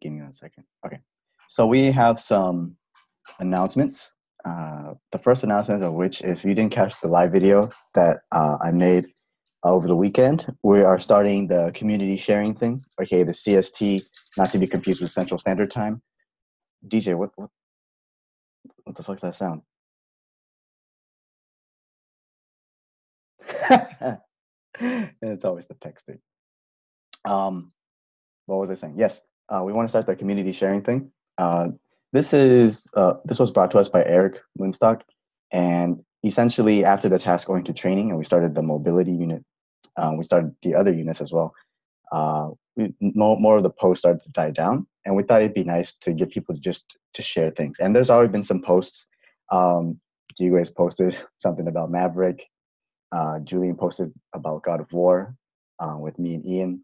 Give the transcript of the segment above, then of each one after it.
Give me 1 second. Okay. So we have some announcements. The first announcement of which, if you didn't catch the live video that I made over the weekend, we are starting the community sharing thing, okay, the CST, not to be confused with Central Standard Time. DJ, what the fuck's that sound? And it's always the texting. What was I saying? Yes, we want to start the community sharing thing. This was brought to us by Eric Moonstock, and essentially after the task going to training, and we started the mobility unit. We started the other units as well. More of the posts started to die down, and we thought it'd be nice to get people just to share things. And there's already been some posts. You guys posted something about Maverick. Julian posted about God of War with me and Ian.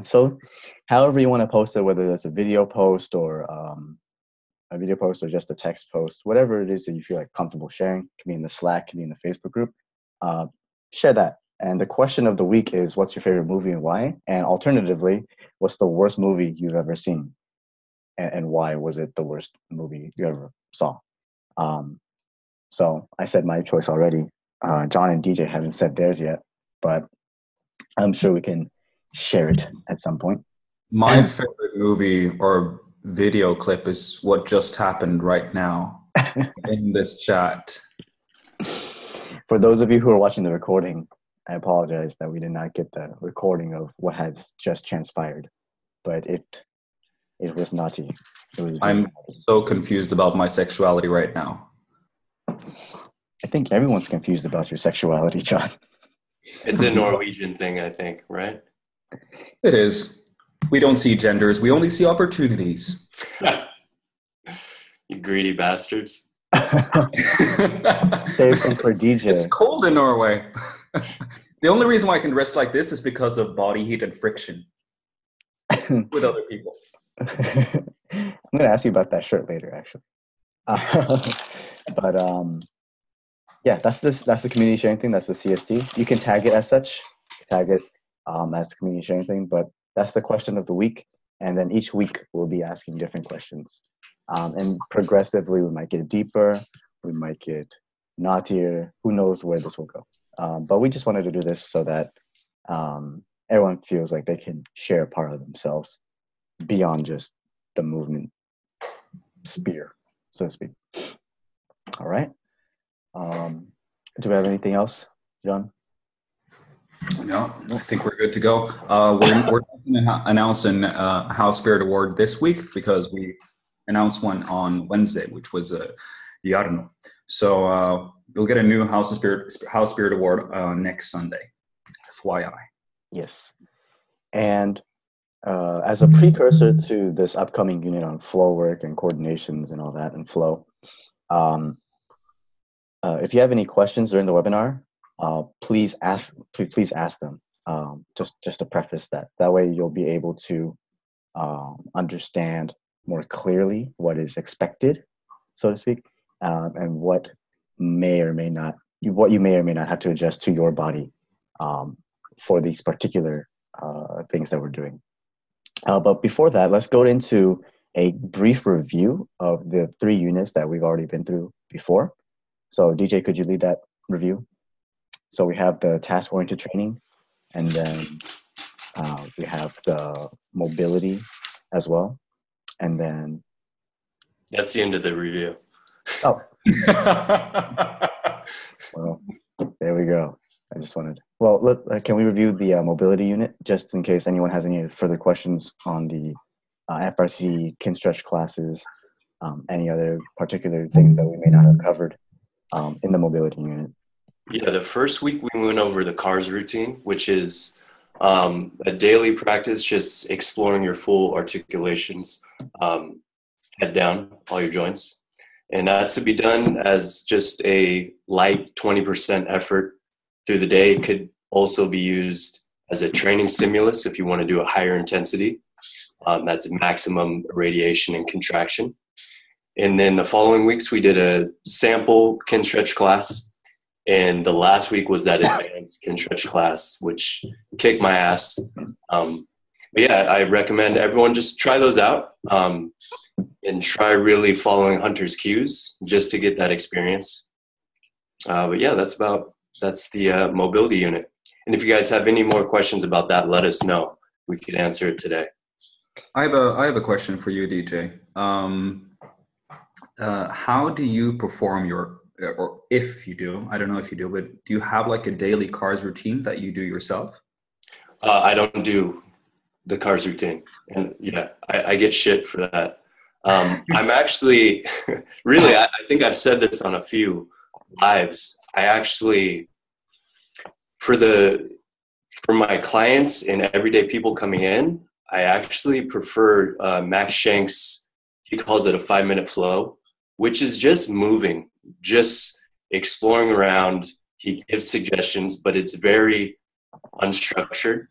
So however you want to post it, whether that's a video post or just a text post, whatever it is that you feel like comfortable sharing, can be in the Slack, can be in the Facebook group, share that. And the question of the week is, what's your favorite movie and why? And alternatively, what's the worst movie you've ever seen? And why was it the worst movie you ever saw? So I said my choice already. John and DJ haven't said theirs yet, but I'm sure we can share it at some point. My favorite movie or video clip is what just happened right now in this chat. For those of you who are watching the recording, I apologize that we did not get the recording of what has just transpired, but it was naughty. I'm so confused about my sexuality right now. I think everyone's confused about your sexuality, John. It's a Norwegian thing, I think, right? It is. We don't see genders. We only see opportunities. You greedy bastards. Save some for DJ. It's cold in Norway. The only reason why I can dress like this is because of body heat and friction with other people. I'm going to ask you about that shirt later, actually. But yeah, that's the community sharing thing. That's the CST. You can tag it as such. Tag it as the community sharing thing. But that's the question of the week. And then each week we'll be asking different questions. And progressively we might get deeper. We might get naughtier. Who knows where this will go. But we just wanted to do this so that everyone feels like they can share a part of themselves beyond just the movement sphere, so to speak. All right. Do we have anything else, John? No, I think we're good to go. We're going to announce an House Spirit Award this week because we announced one on Wednesday, which was a Yarno. So you'll get a new House Spirit Award next Sunday. FYI. Yes. And as a precursor to this upcoming unit on Floorwork and coordinations and all that and flow, if you have any questions during the webinar, please ask them. Just to preface that. That way you'll be able to understand more clearly what is expected, so to speak, and what you may or may not have to adjust to your body for these particular things that we're doing. But before that, let's go into a brief review of the 3 units that we've already been through before. So DJ, could you lead that review? So we have the task-oriented training, and then we have the mobility as well. And then... That's the end of the review. Oh. Well, there we go. I just wanted... Well, can we review the mobility unit just in case anyone has any further questions on the FRC Kinstretch classes, any other particular things that we may not have covered in the mobility unit? Yeah, the first week we went over the CARS routine, which is a daily practice, just exploring your full articulations, head down, all your joints. And that's to be done as just a light 20% effort through the day. It could also be used as a training stimulus if you want to do a higher intensity. That's maximum radiation and contraction. And then the following weeks, we did a sample Kinstretch class. And the last week was that advanced Kinstretch class, which kicked my ass. But yeah, I recommend everyone just try those out, and try really following Hunter's cues just to get that experience. But yeah, that's the mobility unit. And if you guys have any more questions about that, let us know. We could answer it today. I have a question for you, DJ. How do you perform your, or if you do, I don't know if you do, but do you have like a daily cars routine that you do yourself? I don't do the cars routine, and yeah, I get shit for that. I'm actually really, I think I've said this on a few lives. I actually, for my clients and everyday people coming in, I actually prefer Max Shank's, he calls it a 5-minute flow, which is just moving, just exploring around. He gives suggestions, but it's very unstructured.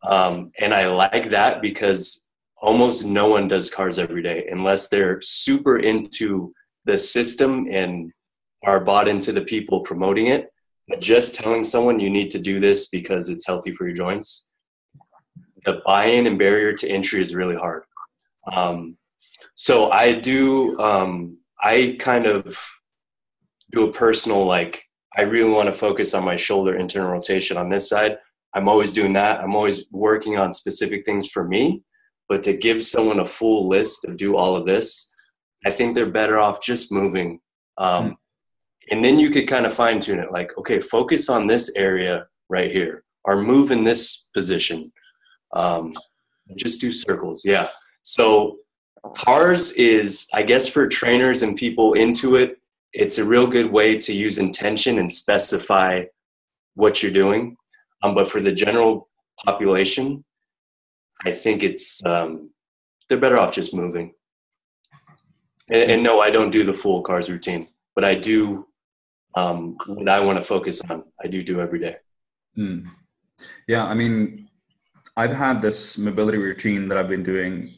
And I like that because almost no one does cars every day unless they're super into the system and are bought into the people promoting it. But just telling someone you need to do this because it's healthy for your joints, the buy-in and barrier to entry is really hard. So I do, I kind of do a personal, like, I really want to focus on my shoulder internal rotation on this side. I'm always doing that. I'm always working on specific things for me, but to give someone a full list of do all of this, I think they're better off just moving. And then you could kind of fine tune it, like, okay, focus on this area right here, or move in this position. Just do circles. Yeah. So cars is, I guess, for trainers and people into it, it's a real good way to use intention and specify what you're doing. But for the general population, I think it's, they're better off just moving. And no, I don't do the full cars routine, but I do what I want to focus on. I do every day. Yeah, I mean, I've had this mobility routine that I've been doing,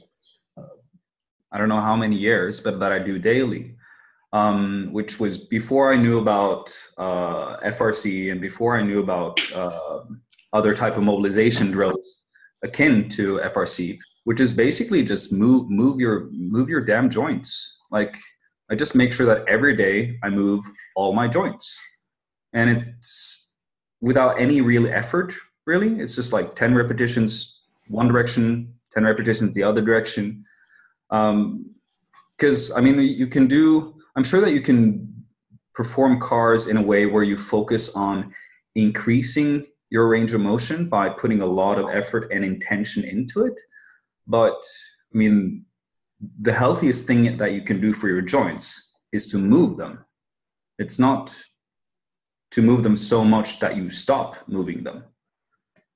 I don't know how many years, but that I do daily, which was before I knew about FRC and before I knew about other type of mobilization drills akin to FRC, which is basically just move your damn joints. Like, I just make sure that every day I move all my joints, and it's without any real effort. Really, it's just like 10 repetitions one direction, 10 repetitions the other direction. Because I mean, I'm sure that you can perform cars in a way where you focus on increasing your range of motion by putting a lot of effort and intention into it. But I mean, the healthiest thing that you can do for your joints is to move them. It's not to move them so much that you stop moving them.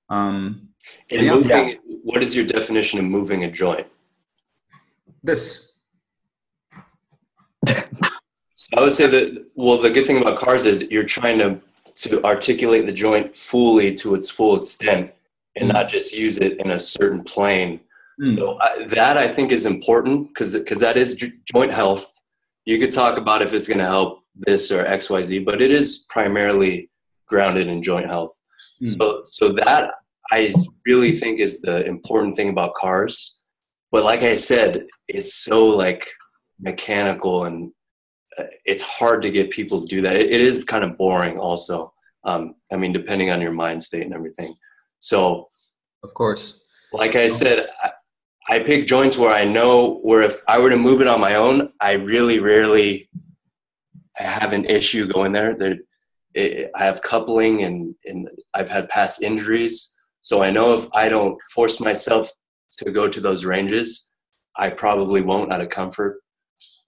What is your definition of moving a joint? This. So I would say that, well, the good thing about cars is you're trying to articulate the joint fully to its full extent and not just use it in a certain plane. So that I think is important because that is joint health. You could talk about if it's going to help this or XYZ, but it is primarily grounded in joint health. So that I really think is the important thing about cars. But like I said, it's so like mechanical and it's hard to get people to do that. It is kind of boring also. I mean, depending on your mind state and everything. So of course, like I said, I pick joints where I know where if I were to move it on my own, I really rarely have an issue going there. I have coupling and I've had past injuries. So I know if I don't force myself to go to those ranges, I probably won't out of comfort.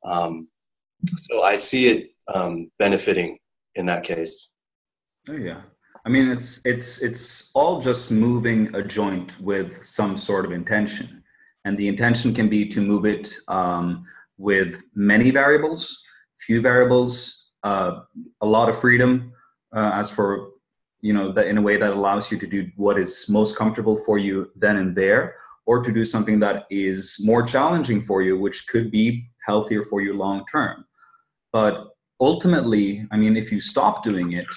So I see it benefiting in that case. Oh yeah. I mean, it's all just moving a joint with some sort of intention. And the intention can be to move it with many variables, few variables, a lot of freedom, as for, that in a way that allows you to do what is most comfortable for you then and there, or to do something that is more challenging for you, which could be healthier for you long term. But ultimately, I mean, if you stop doing it,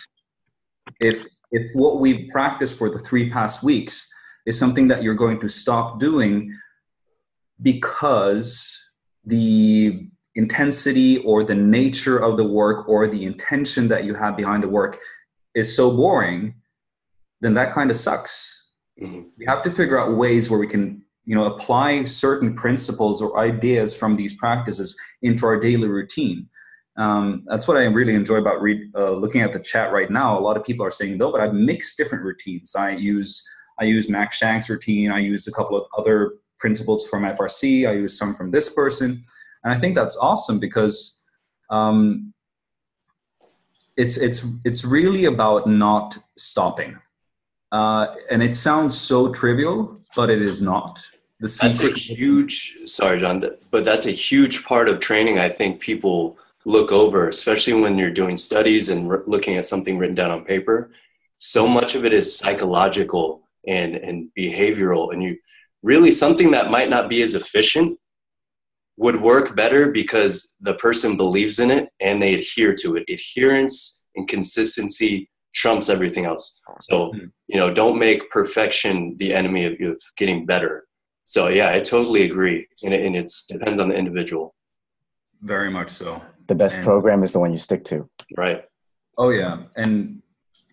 if what we've practiced for the 3 past weeks is something that you're going to stop doing because the intensity or the nature of the work or the intention that you have behind the work is so boring, then that kind of sucks. Mm-hmm. We have to figure out ways where we can, apply certain principles or ideas from these practices into our daily routine. That's what I really enjoy about looking at the chat right now. A lot of people are saying, no, but I've mixed different routines. I use Max Shank's routine. I use a couple of other principles from FRC. I use some from this person. And I think that's awesome because it's really about not stopping. And it sounds so trivial, but it is not. That's a huge, sorry, John, but that's a huge part of training I think people look over, especially when you're doing studies and looking at something written down on paper. So much of it is psychological and behavioral, and you really, something that might not be as efficient would work better because the person believes in it and they adhere to it. Adherence and consistency trumps everything else. So, don't make perfection the enemy of getting better. So yeah, I totally agree. And it depends on the individual. Very much so. The best program is the one you stick to. Right. Oh yeah. And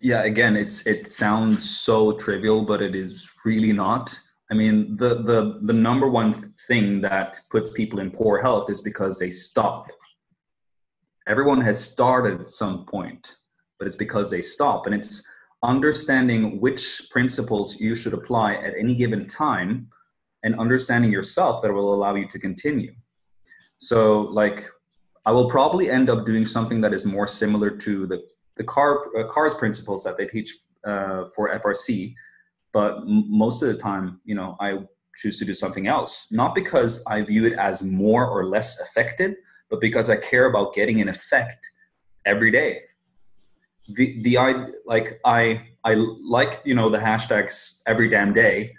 yeah, again, it sounds so trivial, but it is really not. I mean, the number one thing that puts people in poor health is because they stop. Everyone has started at some point, but it's because they stop. And it's understanding which principles you should apply at any given time and understanding yourself that will allow you to continue. So like, I will probably end up doing something that is more similar to the CARS principles that they teach for FRC. But most of the time, I choose to do something else, not because I view it as more or less effective, but because I care about getting an effect every day. I like the hashtags every damn day,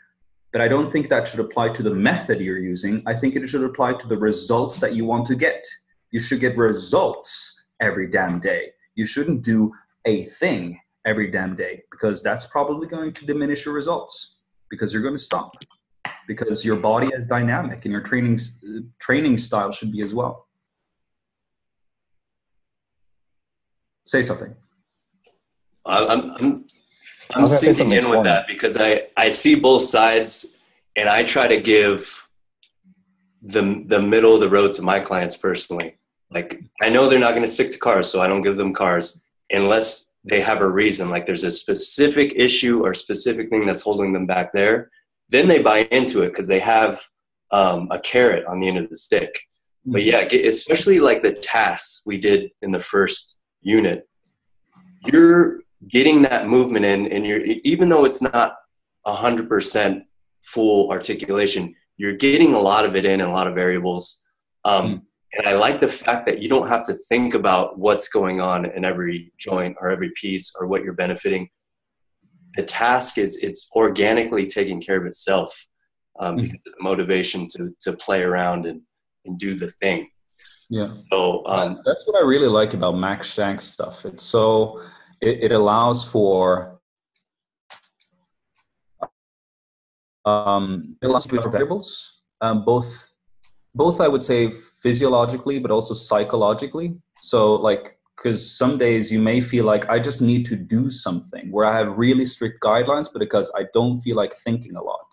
but I don't think that should apply to the method you're using. I think it should apply to the results that you want to get. You should get results every damn day. You shouldn't do a thing every damn day, because that's probably going to diminish your results because you're going to stop, because your body is dynamic and your training style should be as well. Say something. I'm sinking in with that because I see both sides, and I try to give the middle of the road to my clients personally. Like, I know they're not going to stick to cars, so I don't give them cars unless they have a reason, like there's a specific issue or specific thing that's holding them back there. Then they buy into it because they have a carrot on the end of the stick. Mm-hmm. But yeah, especially like the tasks we did in the first unit, you're getting that movement in, and you're, even though it's not 100% full articulation, you're getting a lot of it in and a lot of variables. And I like the fact that you don't have to think about what's going on in every joint or every piece or what you're benefiting. The task it's organically taking care of itself because of the motivation to play around and do the thing. Yeah. So that's what I really like about Max Shank stuff. It's so it allows for variables, both I would say physiologically, but also psychologically. So like, because some days you may feel like I just need to do something where I have really strict guidelines, but because I don't feel like thinking a lot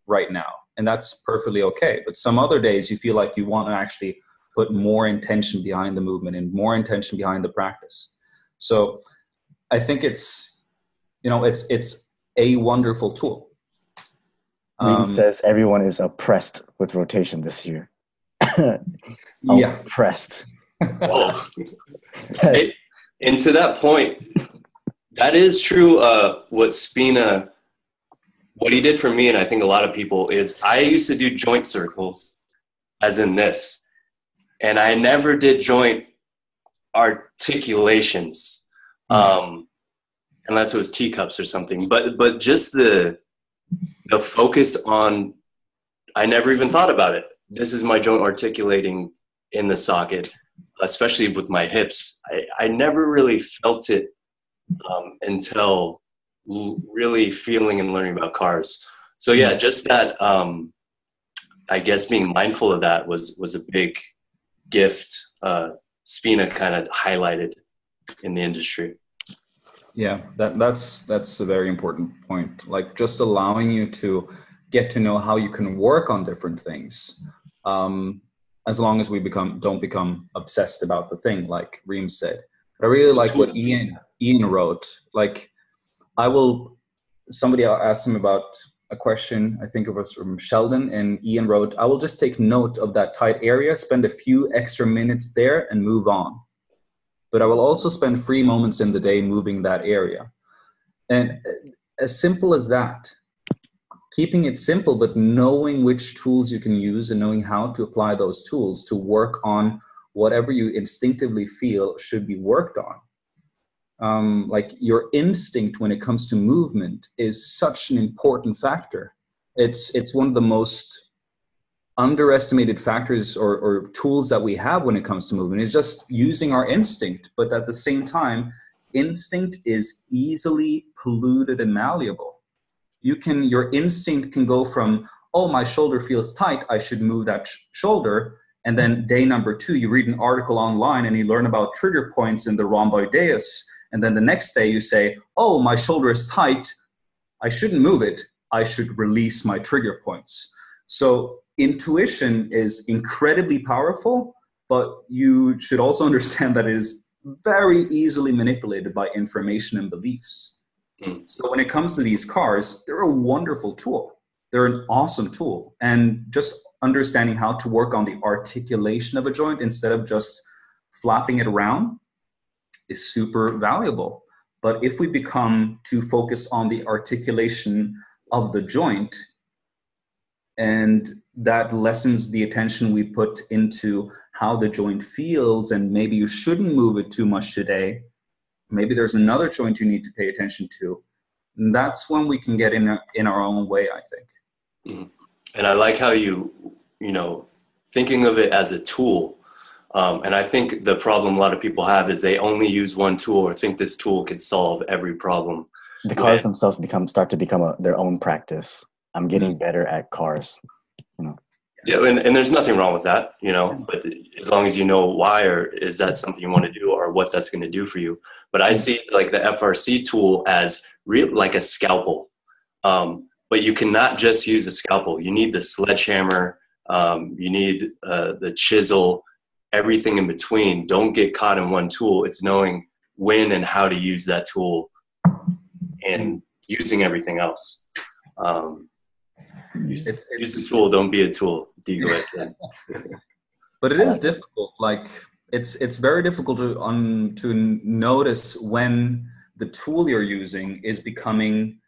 right now. And that's perfectly okay. But some other days you feel like you want to actually put more intention behind the movement and more intention behind the practice. So I think it's a wonderful tool. Reem says everyone is oppressed with rotation this year. Yeah. Oppressed. Oh. And to that point, that is true. What he did for me, and I think a lot of people, is I used to do joint circles, as in this, and I never did joint articulations, unless it was teacups or something. But just the focus on, I never even thought about it. This is my joint articulating in the socket, especially with my hips. I never really felt it until really feeling and learning about cars. So yeah, just that, I guess being mindful of that was a big gift Spina kind of highlighted in the industry. Yeah, that's a very important point. Like just allowing you to get to know how you can work on different things, as long as we don't become obsessed about the thing, like Reem said. But I really like what Ian wrote. Like, somebody asked him about a question, I think it was from Sheldon, and Ian wrote, "I will just take note of that tight area, spend a few extra minutes there, and move on. But I will also spend 3 moments in the day moving that area." And as simple as that, keeping it simple, but knowing which tools you can use and knowing how to apply those tools to work on whatever you instinctively feel should be worked on. Like your instinct when it comes to movement is such an important factor. It's one of the most underestimated factors or tools that we have when it comes to movement. Is just using our instinct, but at the same time, instinct is easily polluted and malleable. Your instinct can go from, oh, my shoulder feels tight, I should move that shoulder. And then day number 2, you read an article online and you learn about trigger points in the rhomboideus. And then the next day you say, oh, my shoulder is tight, I shouldn't move it, I should release my trigger points. So intuition is incredibly powerful, but you should also understand that it is very easily manipulated by information and beliefs. So when it comes to these cars, they're a wonderful tool. They're an awesome tool. And just understanding how to work on the articulation of a joint instead of just flapping it around is super valuable. But if we become too focused on the articulation of the joint, and that lessens the attention we put into how the joint feels, and maybe you shouldn't move it too much today, maybe there's another joint you need to pay attention to, and that's when we can get in our own way, I think. And I like how you thinking of it as a tool. And I think the problem a lot of people have is they only use one tool or think this tool could solve every problem. The cars themselves start to become their own practice. I'm getting better at cars. Yeah, and there's nothing wrong with that, but as long as you know why, or is that something you want to do, or what that's going to do for you. But I see like the FRC tool as like a scalpel. But you cannot just use a scalpel. You need the sledgehammer, you need the chisel, everything in between. Don't get caught in one tool. It's knowing when and how to use that tool and using everything else. Use the tool, don't be a tool. But it is difficult. Like it's very difficult to notice when the tool you're using is becoming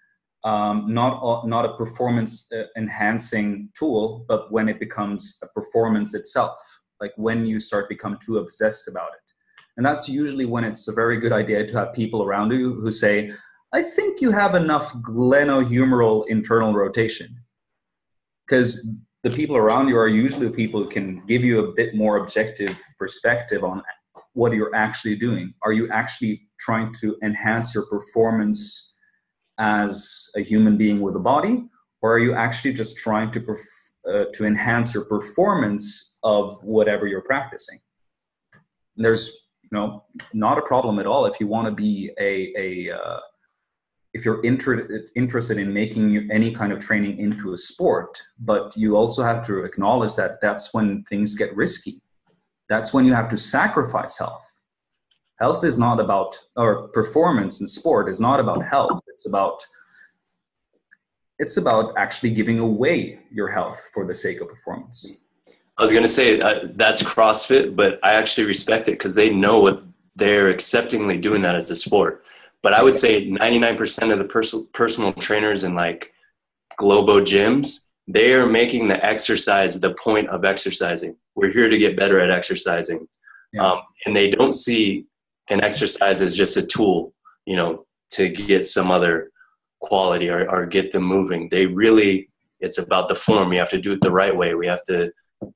not a performance enhancing tool, but when it becomes a performance itself. Like when you start become too obsessed about it. And that's usually when it's a very good idea to have people around you who say, I think you have enough glenohumeral internal rotation. Because the people around you are usually the people who can give you a bit more objective perspective on what you're actually doing. Are you actually trying to enhance your performance as a human being with a body? Or are you actually just trying to enhance your performance of whatever you're practicing? And there's not a problem at all if you want to be if you're interested in making any kind of training into a sport, but you also have to acknowledge that that's when things get risky. That's when you have to sacrifice health. Health is not about, or performance in sport is not about health. It's about actually giving away your health for the sake of performance. I was going to say that's CrossFit, but I actually respect it because they know what they're acceptingly doing that as a sport. But I would say 99% of the personal trainers in like Globo gyms, they are making the exercise the point of exercising. We're here to get better at exercising. Yeah. And they don't see an exercise as just a tool, to get some other quality or get them moving. It's about the form. You have to do it the right way. We have to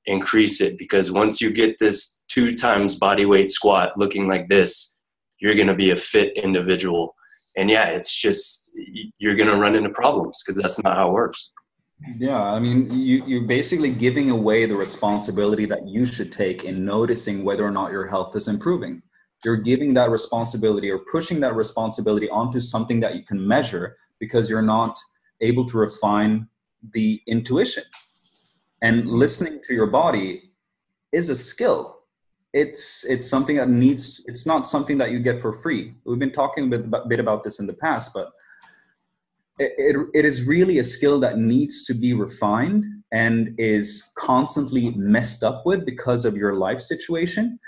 increase it, because once you get this 2 times body weight squat looking like this, you're going to be a fit individual. And yeah, it's just, you're going to run into problems because that's not how it works. Yeah, I mean, you're basically giving away the responsibility that you should take in noticing whether or not your health is improving. You're giving that responsibility or pushing that responsibility onto something that you can measure because you're not able to refine the intuition. And listening to your body is a skill. It's something that needs, it's not something that you get for free. We've been talking a bit about this in the past, but it is really a skill that needs to be refined and is constantly messed up with because of your life situation.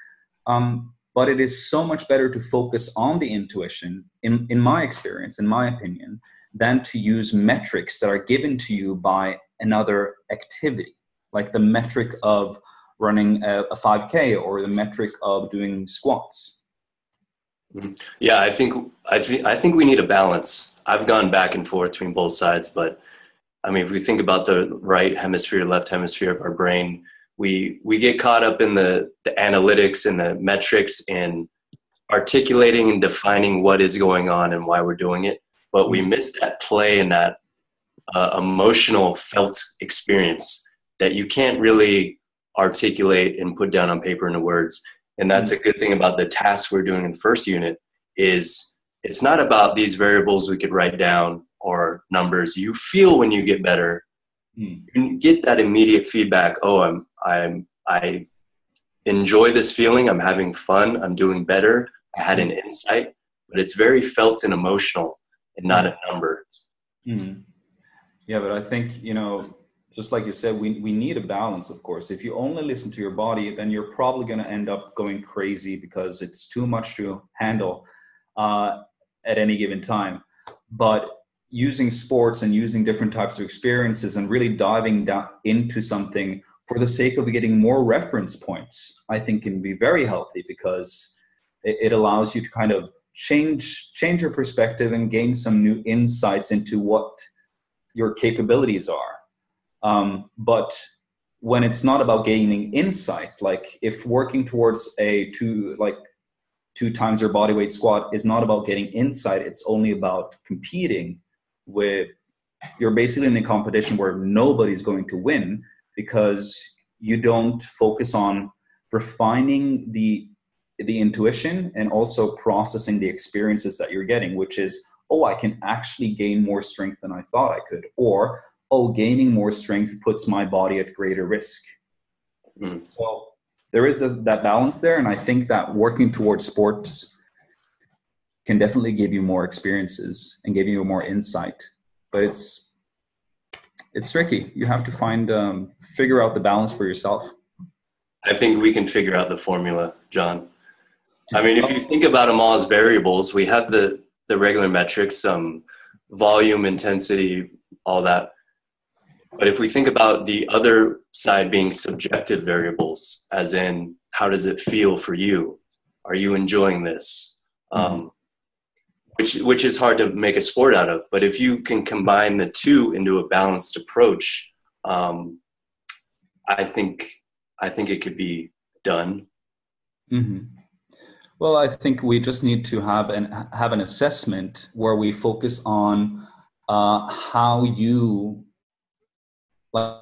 But it is so much better to focus on the intuition, in my experience, in my opinion, than to use metrics that are given to you by another activity, like the metric of running a 5K or the metric of doing squats. Yeah, I think we need a balance. I've gone back and forth between both sides, but I mean, if we think about the right hemisphere, left hemisphere of our brain, we get caught up in the analytics and the metrics and articulating and defining what is going on and why we're doing it, but we miss that play and that emotional felt experience that you can't really articulate and put down on paper into words. And that's a good thing about the task we're doing in the first unit is it's not about these variables we could write down or numbers. You feel when you get better, you get that immediate feedback. Oh, I enjoy this feeling. I'm having fun. I'm doing better. I had an insight, but it's very felt and emotional and not a number. Mm-hmm. Yeah, but I think, just like you said, we need a balance, of course. If you only listen to your body, then you're probably going to end up going crazy because it's too much to handle at any given time. But using sports and using different types of experiences and really diving down into something for the sake of getting more reference points, I think can be very healthy because it allows you to kind of change your perspective and gain some new insights into what your capabilities are. But when it's not about gaining insight, like if working towards a two times your body weight squat is not about getting insight, it's only about competing with, you're basically in a competition where nobody's going to win because you don't focus on refining the intuition and also processing the experiences that you're getting, which is, oh, I can actually gain more strength than I thought I could, or oh, gaining more strength puts my body at greater risk. So there is that balance there. And I think that working towards sports can definitely give you more experiences and give you more insight, but it's tricky. You have to figure out the balance for yourself. I think we can figure out the formula, John. I mean, if you think about them all as variables, we have the regular metrics, volume, intensity, all that. But if we think about the other side being subjective variables, as in, how does it feel for you? Are you enjoying this? Which is hard to make a sport out of. But if you can combine the two into a balanced approach, I think it could be done. Mm-hmm. Well, I think we just need to have an assessment where we focus on how you like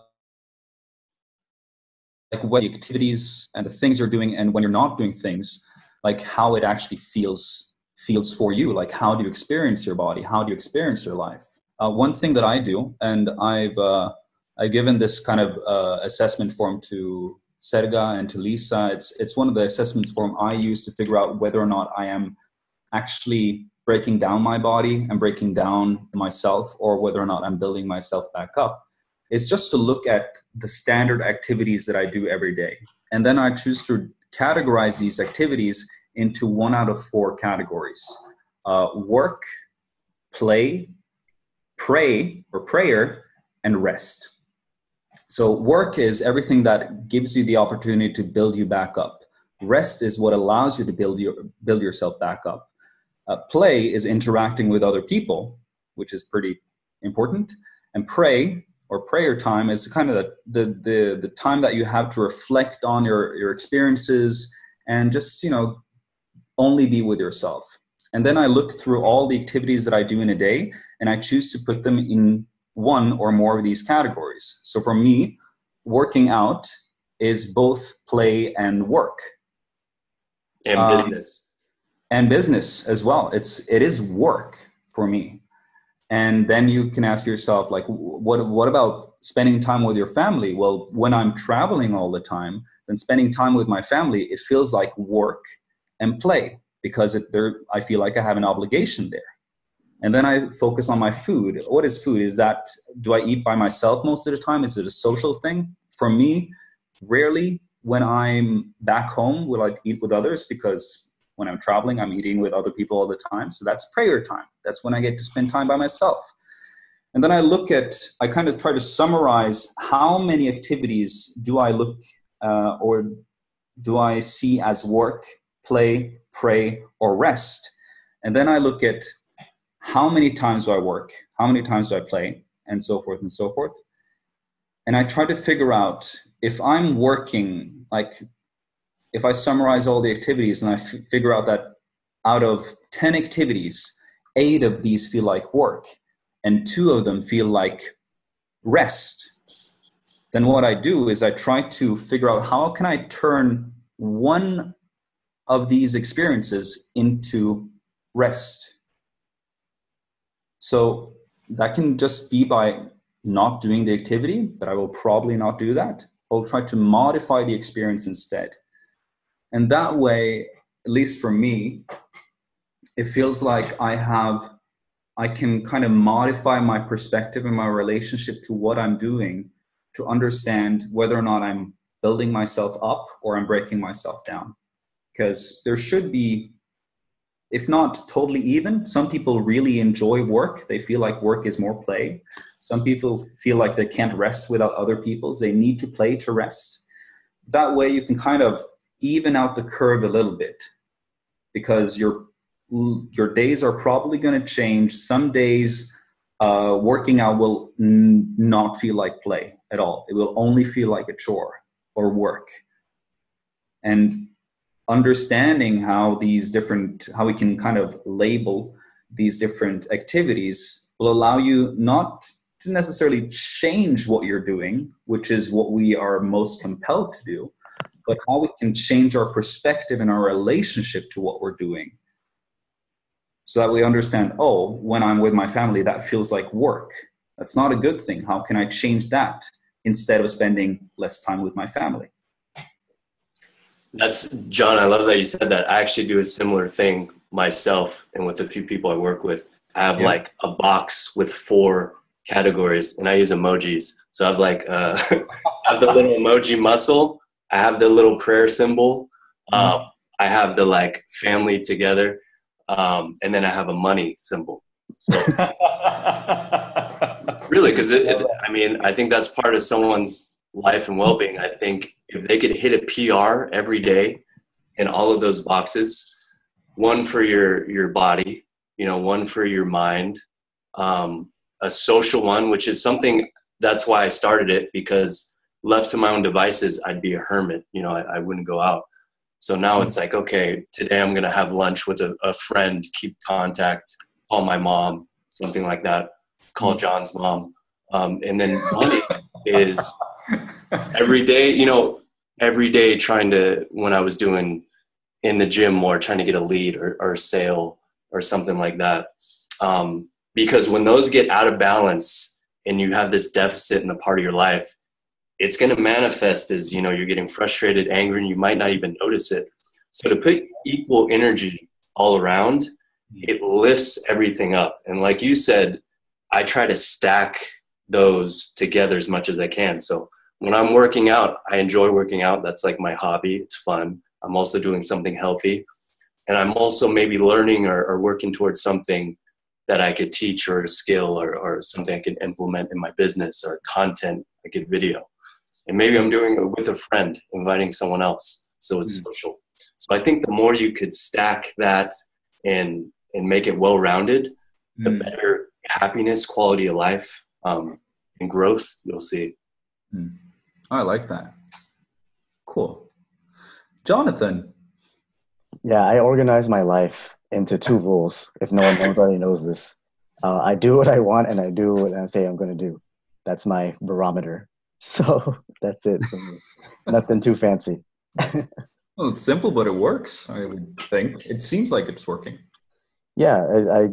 what the activities and the things you're doing, and when you're not doing things, like how it actually feels for you. Like, how do you experience your body? How do you experience your life? One thing that I do, and I've given this kind of assessment form to Serga and to Lisa. It's one of the assessments form I use to figure out whether or not I am actually breaking down my body and breaking down myself, or whether or not I'm building myself back up. It's just to look at the standard activities that I do every day. And then I choose to categorize these activities into 1 out of 4 categories: work, play, pray or prayer, and rest. So work is everything that gives you the opportunity to build you back up. Rest is what allows you to build yourself back up. Play is interacting with other people, which is pretty important. And pray or prayer time is kind of the time that you have to reflect on your experiences and just, only be with yourself. And then I look through all the activities that I do in a day, and I choose to put them in one or more of these categories. So for me, working out is both play and work. And business. And business as well. It is work for me. And then you can ask yourself, like, what about spending time with your family? Well, when I'm traveling all the time, then spending time with my family, it feels like work and play, because I feel like I have an obligation there. And then I focus on my food. What is food? Do I eat by myself most of the time? Is it a social thing? For me, rarely when I'm back home will I eat with others, because when I'm traveling, I'm eating with other people all the time. So that's prayer time. That's when I get to spend time by myself. And then I kind of try to summarize how many activities do I look or do I see as work, play, pray, or rest. And then I look at how many times do I work, how many times do I play, and so forth and so forth. And I try to figure out if I'm working, like if I summarize all the activities and I figure out that out of 10 activities, 8 of these feel like work and 2 of them feel like rest, then what I do is I try to figure out how can I turn one of these experiences into rest. So that can just be by not doing the activity, but I will probably not do that. I'll try to modify the experience instead. And that way, at least for me, it feels like I can kind of modify my perspective and my relationship to what I'm doing to understand whether or not I'm building myself up or I'm breaking myself down. Because there should be, if not totally even, some people really enjoy work. They feel like work is more play. Some people feel like they can't rest without other people's. They need to play to rest. That way you can kind of even out the curve a little bit, because your days are probably going to change. Some days working out will not feel like play at all. It will only feel like a chore or work. And understanding how we can kind of label these different activities will allow you not to necessarily change what you're doing, which is what we are most compelled to do, but how we can change our perspective and our relationship to what we're doing, so that we understand, oh, when I'm with my family, that feels like work. That's not a good thing. How can I change that instead of spending less time with my family? John, I love that you said that. I actually do a similar thing myself, and with a few people I work with. I have like a box with 4 categories, and I use emojis. So I have like I have the little emoji muscle. I have the little prayer symbol. I have the like family together, and then I have a money symbol. So, really, because I mean, I think that's part of someone's life and well-being. I think if they could hit a PR every day in all of those boxes, one for your body, one for your mind, a social one, which is something, that's why I started it, because left to my own devices, I'd be a hermit. I wouldn't go out. So now it's like, okay, today I'm going to have lunch with a friend, keep contact, call my mom, something like that, call John's mom. And then money is every day trying to, when I was doing in the gym more, trying to get a lead or a sale or something like that. Because when those get out of balance and you have this deficit in the part of your life, it's going to manifest as, you're getting frustrated, angry, and you might not even notice it. So to put equal energy all around, it lifts everything up. And like you said, I try to stack those together as much as I can. So when I'm working out, I enjoy working out. That's like my hobby. It's fun. I'm also doing something healthy. And I'm also maybe learning or working towards something that I could teach, or a skill, or something I could implement in my business, or content, like a video. And maybe I'm doing it with a friend, inviting someone else. So it's social. So I think the more you could stack that and make it well-rounded, the better happiness, quality of life, and growth you'll see. I like that. Cool. Jonathan. Yeah, I organize my life into 2 rules, if no one already knows this. I do what I want and I do what I say I'm going to do. That's my barometer. So that's it for me. Nothing too fancy. Well, it's simple, but it works. I would think it seems like it's working. Yeah,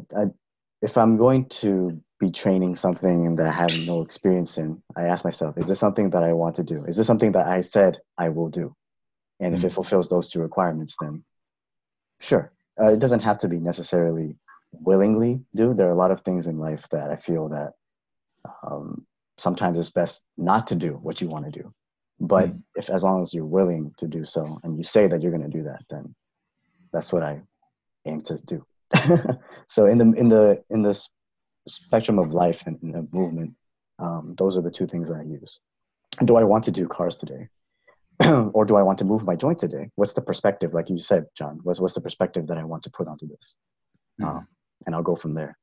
if I'm going to be training something that I have no experience in, I ask myself, is this something that I want to do? Is this something that I said I will do? And if it Mm. fulfills those two requirements, then sure. It doesn't have to be necessarily willingly do. There are a lot of things in life that I feel that um, sometimes it's best not to do what you want to do. But Mm. if as long as you're willing to do so and you say that you're going to do that, then that's what I aim to do. So in the spectrum of life and of movement, those are the two things that I use. Do I want to do cars today? Or do I want to move my joint today? What's the perspective, like you said, John? What's the perspective that I want to put onto this? Mm. And I'll go from there.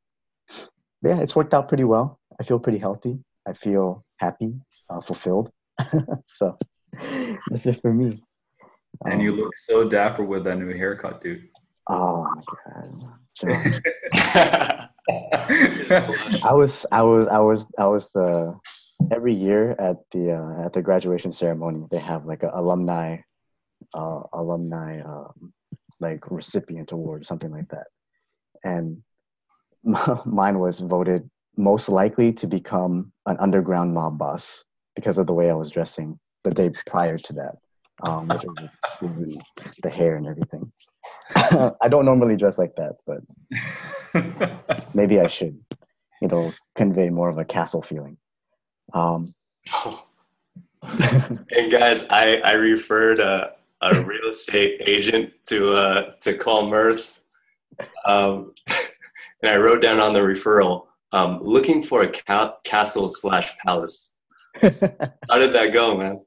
But yeah, it's worked out pretty well. I feel pretty healthy. I feel happy, fulfilled. So that's it for me. And you Um, look so dapper with that new haircut, dude. oh my God, John. I was the every year at the graduation ceremony they have like a alumni like recipient award or something like that, and mine was voted most likely to become an underground mob boss because of the way I was dressing the day prior to that, which was with the suit and the hair and everything. I don't normally dress like that, but maybe I should. It'll convey more of a castle feeling. Um, And guys, I referred a real estate agent to call Mirth, and I wrote down on the referral, looking for a castle slash palace. How did that go, man?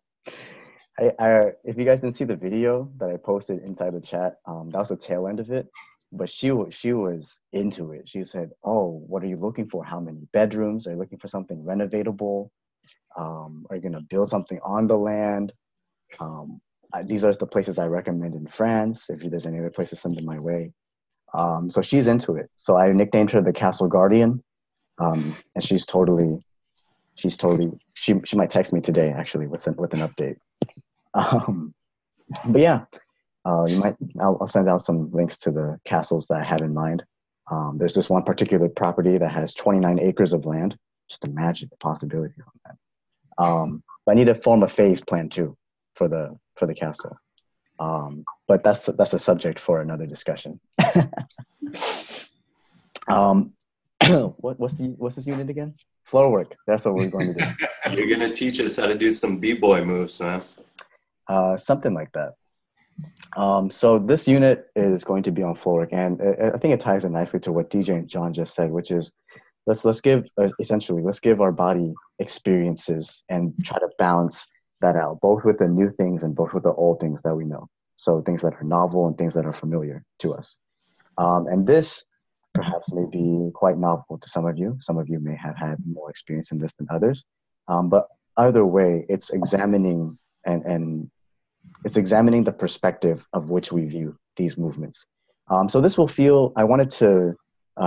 if you guys didn't see the video that I posted inside the chat, that was the tail end of it. But she was into it. She said, "Oh, what are you looking for? How many bedrooms? Are you looking for something renovatable? Are you going to build something on the land? These are the places I recommend in France. If there's any other places, send them my way." So she's into it. So I nicknamed her the Castle Guardian, and she might text me today actually with an update. Um, but yeah, I'll send out some links to the castles that I have in mind. There's this one particular property that has 29 acres of land. Just imagine the possibility on that. But I need to form a phase plan too for the castle. But that's a subject for another discussion. um, what's this unit again? Floorwork. That's what we're going to do. You're gonna teach us how to do some b-boy moves, man. Something like that. So this unit is going to be on floorwork, and I think it ties in nicely to what DJ and John just said, which is let's give essentially let's give our body experiences and try to balance that out, both with the new things and both with the old things that we know. So things that are novel and things that are familiar to us. And this perhaps may be quite novel to some of you. Some of you may have had more experience in this than others. But either way, it's examining and it's examining the perspective of which we view these movements. So this will feel, I wanted to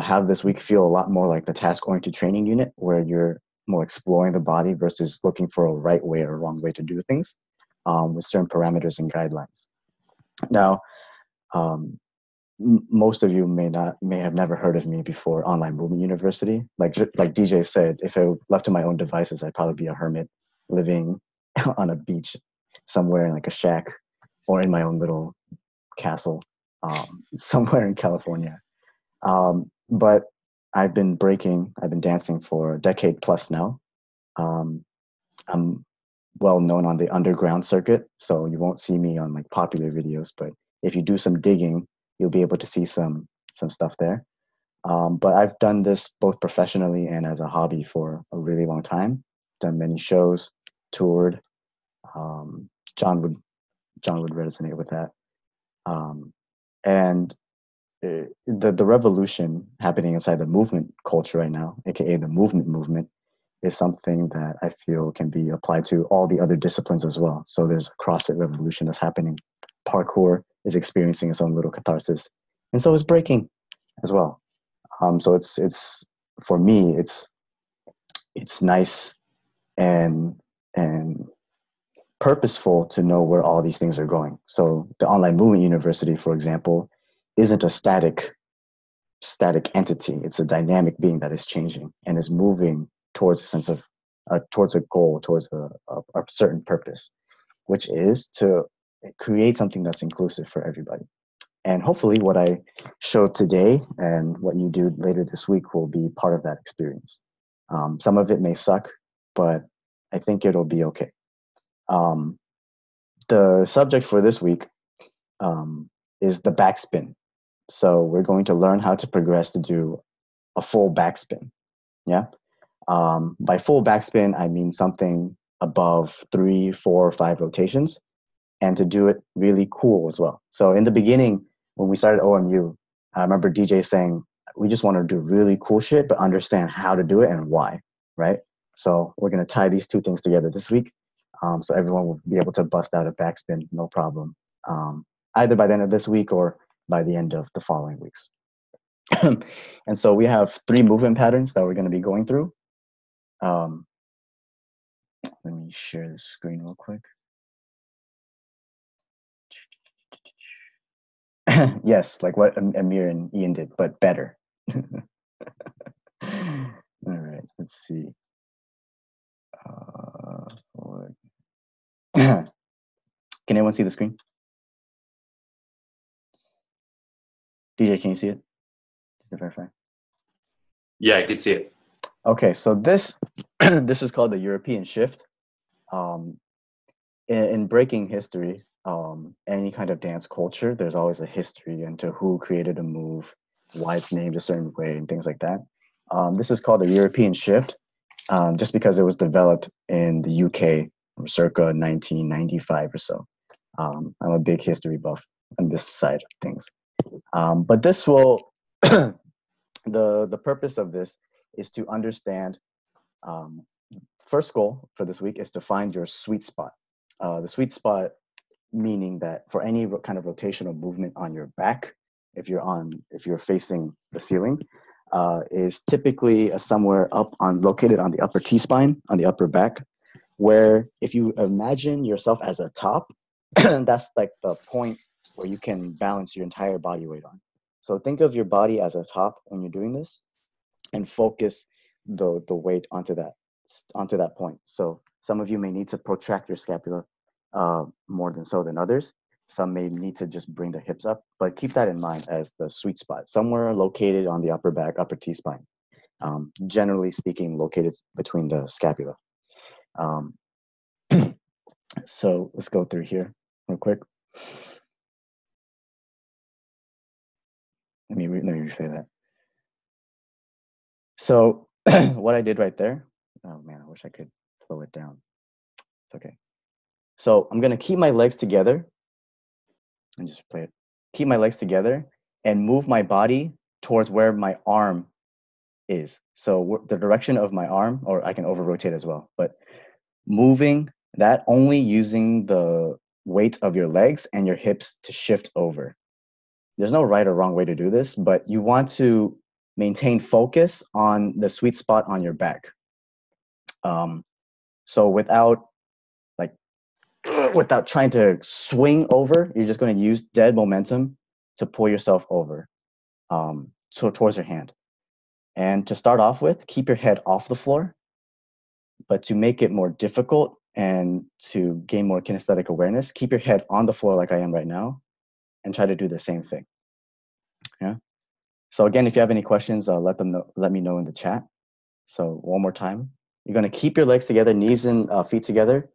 have this week feel a lot more like the task-oriented training unit, where you're more exploring the body versus looking for a right way or a wrong way to do things with certain parameters and guidelines. Now, most of you may have never heard of me before Online Movement University. Like DJ said, if I left to my own devices, I'd probably be a hermit living on a beach somewhere in like a shack or in my own little castle somewhere in California. But I've been dancing for a decade plus now. I'm well known on the underground circuit, so you won't see me on like popular videos, but if you do some digging, you'll be able to see some stuff there. But I've done this both professionally and as a hobby for a really long time. Done many shows, toured. Um, John would resonate with that. And the revolution happening inside the movement culture right now, aka the movement, is something that I feel can be applied to all the other disciplines as well. So there's a CrossFit revolution that's happening. Parkour is experiencing its own little catharsis, and so is breaking as well. So it's for me, it's nice and purposeful to know where all these things are going. So the Online Movement University, for example, isn't a static entity. It's a dynamic being that is changing and is moving towards a sense of towards a goal, towards a certain purpose, which is to create something that's inclusive for everybody. And hopefully what I showed today and what you do later this week will be part of that experience. Some of it may suck, but I think it'll be okay. The subject for this week is the backspin. So we're going to learn how to progress to do a full backspin. Yeah. By full backspin, I mean something above 3, 4, 5 rotations, and to do it really cool as well. So in the beginning, when we started OMU, I remember DJ saying, we just want to do really cool shit, but understand how to do it and why, right? So we're going to tie these two things together this week. So everyone will be able to bust out a backspin, no problem, either by the end of this week or by the end of the following weeks. And so we have 3 movement patterns that we're going to be going through. Let me share the screen real quick. Yes, like what Amir and Ian did, but better. All right, let's see. Can anyone see the screen? DJ, can you see it? Just to verify. Yeah, I can see it. Okay, so this this is called the European shift. In breaking history, any kind of dance culture, there's always a history into who created a move, why it's named a certain way, and things like that. This is called the European shift, just because it was developed in the UK circa 1995 or so. I'm a big history buff on this side of things. But this will, the purpose of this is to understand, first goal for this week is to find your sweet spot. The sweet spot meaning that for any kind of rotational movement on your back, if you're facing the ceiling, is typically somewhere located on the upper T-spine, on the upper back, where if you imagine yourself as a top, that's like the point where you can balance your entire body weight on. So think of your body as a top when you're doing this, and focus the weight onto that point. So some of you may need to protract your scapula more than others. Some may need to just bring the hips up, but keep that in mind as the sweet spot, somewhere located on the upper back, upper T-spine. Generally speaking, located between the scapula. So let's go through here real quick. Let me replay that. So what I did right there, oh man, I wish I could slow it down. It's okay. So I'm gonna keep my legs together and just play it. Keep my legs together and move my body towards where my arm is. So the direction of my arm, or I can over rotate as well, but moving that only using the weight of your legs and your hips to shift over. There's no right or wrong way to do this, but you want to maintain focus on the sweet spot on your back. So without trying to swing over, you're just going to use dead momentum to pull yourself over, so towards your hand. And to start off with, keep your head off the floor, but to make it more difficult and to gain more kinesthetic awareness, keep your head on the floor like I am right now, and try to do the same thing. Yeah. So again, if you have any questions, let me know in the chat. So one more time, you're going to keep your legs together, knees and feet together,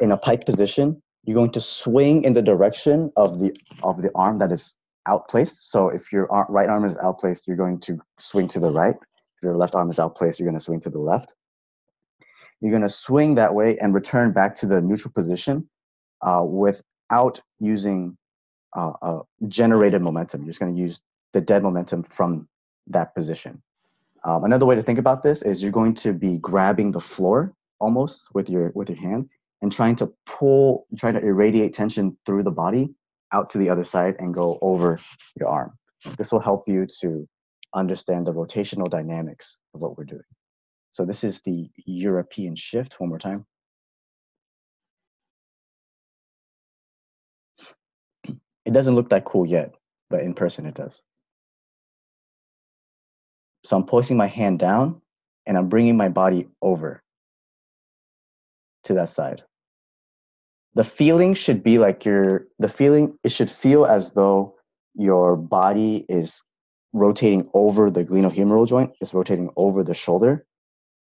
in a pike position. You're going to swing in the direction of the arm that is outplaced. So if your right arm is outplaced, you're going to swing to the right. If your left arm is outplaced, you're going to swing to the left. You're going to swing that way and return back to the neutral position without using generated momentum. You're just going to use the dead momentum from that position. Another way to think about this is you're going to be grabbing the floor almost with your hand and trying to irradiate tension through the body out to the other side and go over your arm. This will help you to understand the rotational dynamics of what we're doing. So this is the European shift. One more time. It doesn't look that cool yet, but in person it does. So I'm placing my hand down and I'm bringing my body over to that side. The feeling should be like it should feel as though your body is rotating over the glenohumeral joint, is rotating over the shoulder.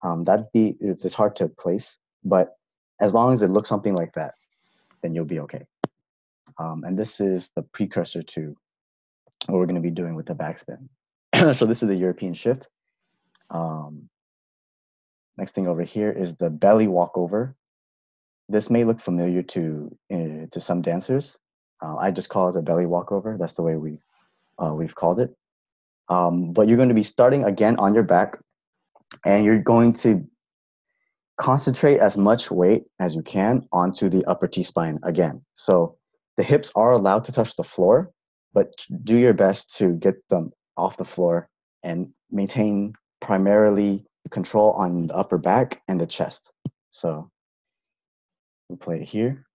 It's hard to place, but as long as it looks something like that, then you'll be okay. And this is the precursor to what we're going to be doing with the backspin. So this is the European shift. Next thing over here is the belly walkover. This may look familiar to some dancers. I just call it a belly walkover. That's the way we've called it. But you're going to be starting again on your back, and you're going to concentrate as much weight as you can onto the upper T-spine again. So the hips are allowed to touch the floor, but do your best to get them off the floor and maintain primarily control on the upper back and the chest. So we'll play it here.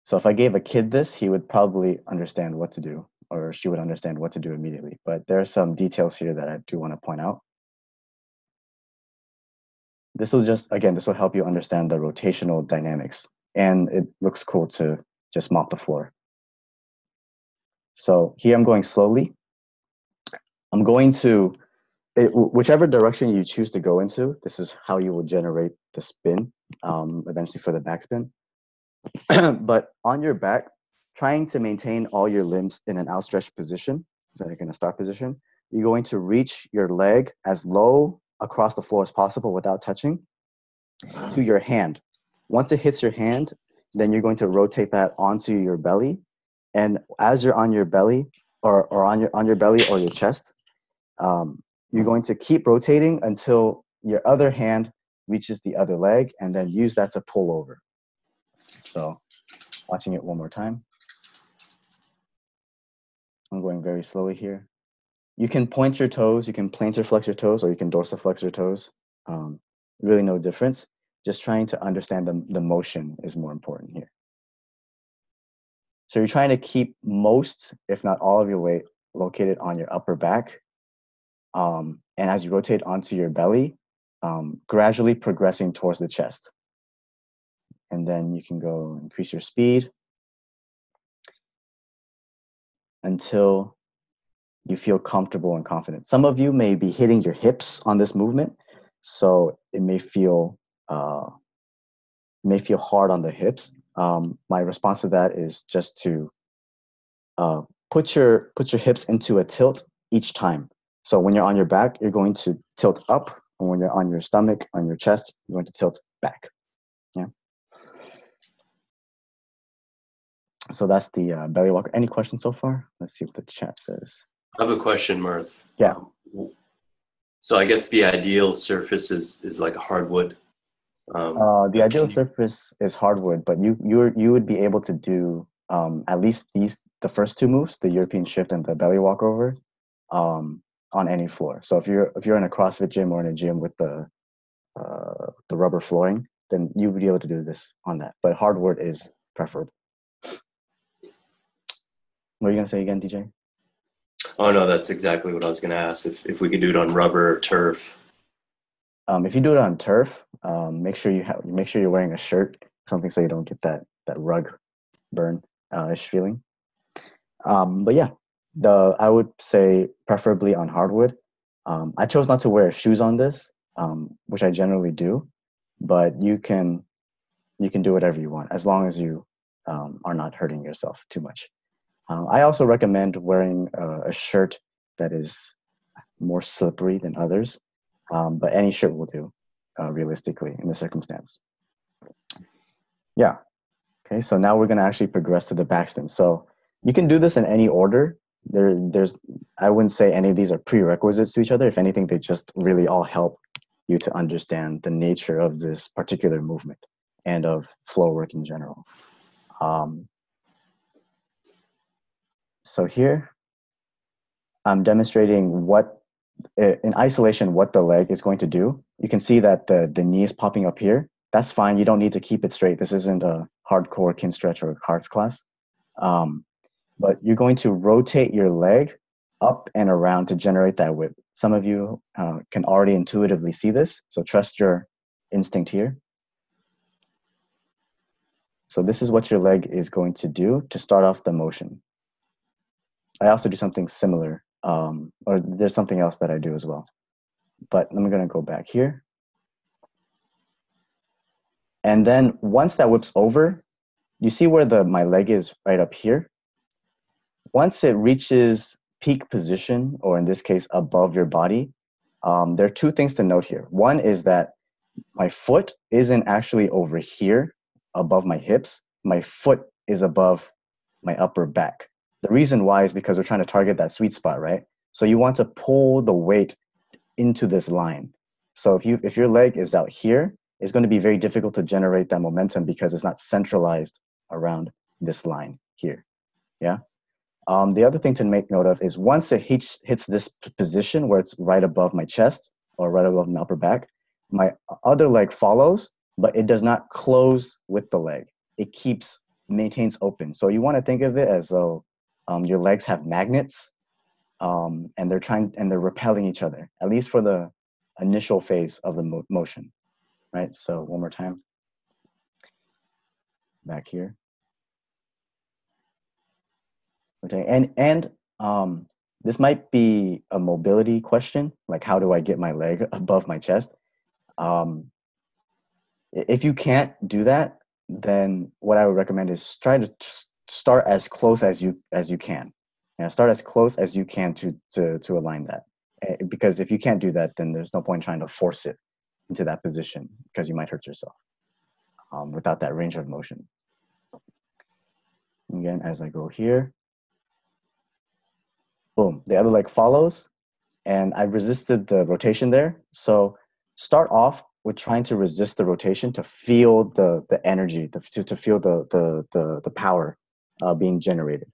So if I gave a kid this, he would probably understand what to do, or she would understand what to do immediately. But there are some details here that I do want to point out. This will help you understand the rotational dynamics, and it looks cool to just mop the floor. So here I'm going slowly. I'm going to, whichever direction you choose to go into, this is how you will generate the spin, eventually for the backspin. But on your back, trying to maintain all your limbs in an outstretched position, so like in a start position, you're going to reach your leg as low across the floor as possible without touching to your hand. Once it hits your hand, then you're going to rotate that onto your belly. And as you're on your belly or on your belly or your chest, you're going to keep rotating until your other hand reaches the other leg, and then use that to pull over. So watching it one more time. I'm going very slowly here. You can point your toes, you can plantar flex your toes, or you can dorsiflex your toes. Really no difference. Just trying to understand the motion is more important here. So you're trying to keep most, if not all of your weight located on your upper back. And as you rotate onto your belly, gradually progressing towards the chest. And then you can go increase your speed until you feel comfortable and confident. Some of you may be hitting your hips on this movement, so it may feel hard on the hips. My response to that is just to put your hips into a tilt each time. So when you're on your back, you're going to tilt up, and when you're on your stomach, on your chest, you're going to tilt back. Yeah. So that's the belly walker. Any questions so far? Let's see what the chat says. I have a question, Mirth. Yeah. So I guess the ideal surface is like a hardwood. The ideal surface is hardwood, but you would be able to do at least the first two moves, the European shift and the belly walkover, on any floor. So if you're in a CrossFit gym or in a gym with the rubber flooring, then you would be able to do this on that. But hardwood is preferable. What are you gonna say again, DJ? Oh no, that's exactly what I was gonna ask. If we could do it on rubber or turf. If you do it on turf, make sure you're wearing a shirt, something so you don't get that rug burn ish feeling. But yeah, I would say preferably on hardwood. I chose not to wear shoes on this, which I generally do, but you can do whatever you want as long as you are not hurting yourself too much. I also recommend wearing a shirt that is more slippery than others, but any shirt will do, realistically, in the circumstance. Yeah. Okay, so now we're going to actually progress to the backspin. So you can do this in any order. I wouldn't say any of these are prerequisites to each other. If anything, they just really all help you to understand the nature of this particular movement and of floor work in general. So here, I'm demonstrating what, in isolation, what the leg is going to do. You can see that the knee is popping up here. That's fine. You don't need to keep it straight. This isn't a hardcore kin stretch or a cards class. But you're going to rotate your leg up and around to generate that whip. Some of you can already intuitively see this, so trust your instinct here. So this is what your leg is going to do to start off the motion. I also do something similar, or there's something else that I do as well. But I'm going to go back here. And then once that whips over, you see where my leg is right up here? Once it reaches peak position, or in this case, above your body, there are two things to note here. One is that my foot isn't actually over here above my hips. My foot is above my upper back. The reason why is because we're trying to target that sweet spot, right? So you want to pull the weight into this line. So if your leg is out here, it's going to be very difficult to generate that momentum because it's not centralized around this line here. Yeah. The other thing to make note of is once it hits this position where it's right above my chest or right above my upper back, my other leg follows, but it does not close with the leg. It maintains open. So you want to think of it as though your legs have magnets, and they're repelling each other, at least for the initial phase of the motion, right? So one more time, back here. Okay, and this might be a mobility question, like how do I get my leg above my chest? If you can't do that, then what I would recommend is try to start as close as you can. Start as close as you can to align that. Because if you can't do that, then there's no point trying to force it into that position because you might hurt yourself without that range of motion. Again, as I go here, boom, the other leg follows, and I resisted the rotation there. So start off with trying to resist the rotation to feel the energy, to feel the power being generated.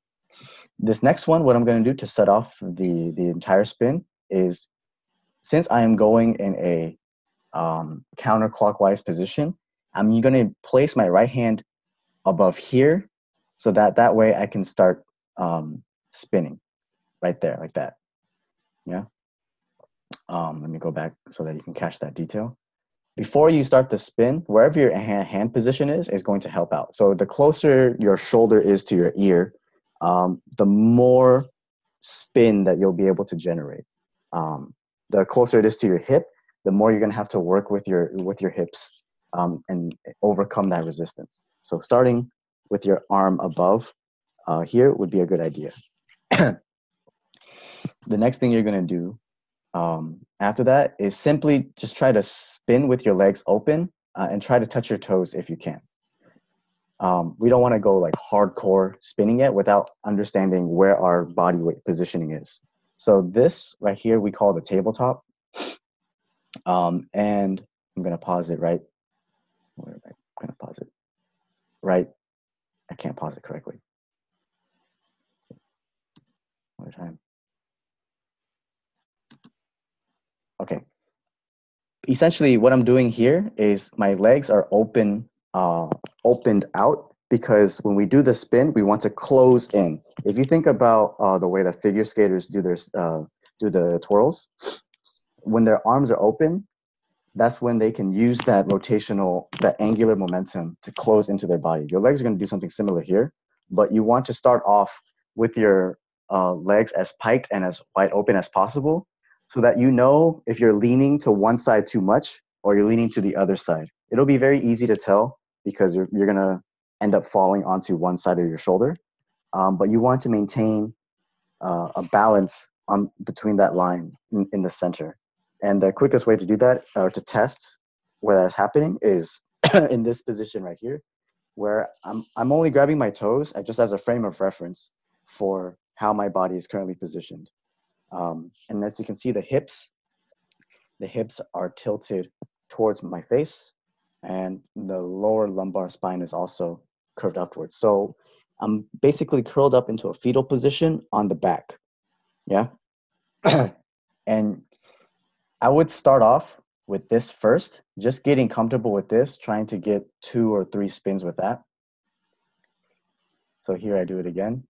This next one, what I'm going to do to set off the entire spin is, since I am going in a counterclockwise position, I'm going to place my right hand above here so that way I can start spinning right there like that. Yeah. Let me go back so that you can catch that detail. Before you start the spin, wherever your hand position is going to help out. So the closer your shoulder is to your ear, the more spin that you'll be able to generate. The closer it is to your hip, the more you're going to have to work with your hips and overcome that resistance. So starting with your arm above here would be a good idea. The next thing you're going to do after that is simply just try to spin with your legs open and try to touch your toes if you can. We don't want to go like hardcore spinning yet without understanding where our body weight positioning is. So this right here, we call the tabletop. And I'm going to pause it right. Where am I going to pause it? Right. I can't pause it correctly. One more time. Okay. Essentially, what I'm doing here is my legs are opened out because when we do the spin, we want to close in. If you think about the way that figure skaters do the twirls, when their arms are open, that's when they can use that angular momentum to close into their body. Your legs are going to do something similar here, but you want to start off with your legs as piked and as wide open as possible, so that you know if you're leaning to one side too much or you're leaning to the other side. It'll be very easy to tell because you're going to end up falling onto one side of your shoulder. But you want to maintain a balance between that line in the center. And the quickest way to do that, or to test where that's happening, is in this position right here, where I'm only grabbing my toes just as a frame of reference for how my body is currently positioned. And as you can see, the hips are tilted towards my face, and the lower lumbar spine is also curved upwards. So I'm basically curled up into a fetal position on the back. Yeah. And I would start off with this first, just getting comfortable with this, trying to get 2 or 3 spins with that. So here I do it again.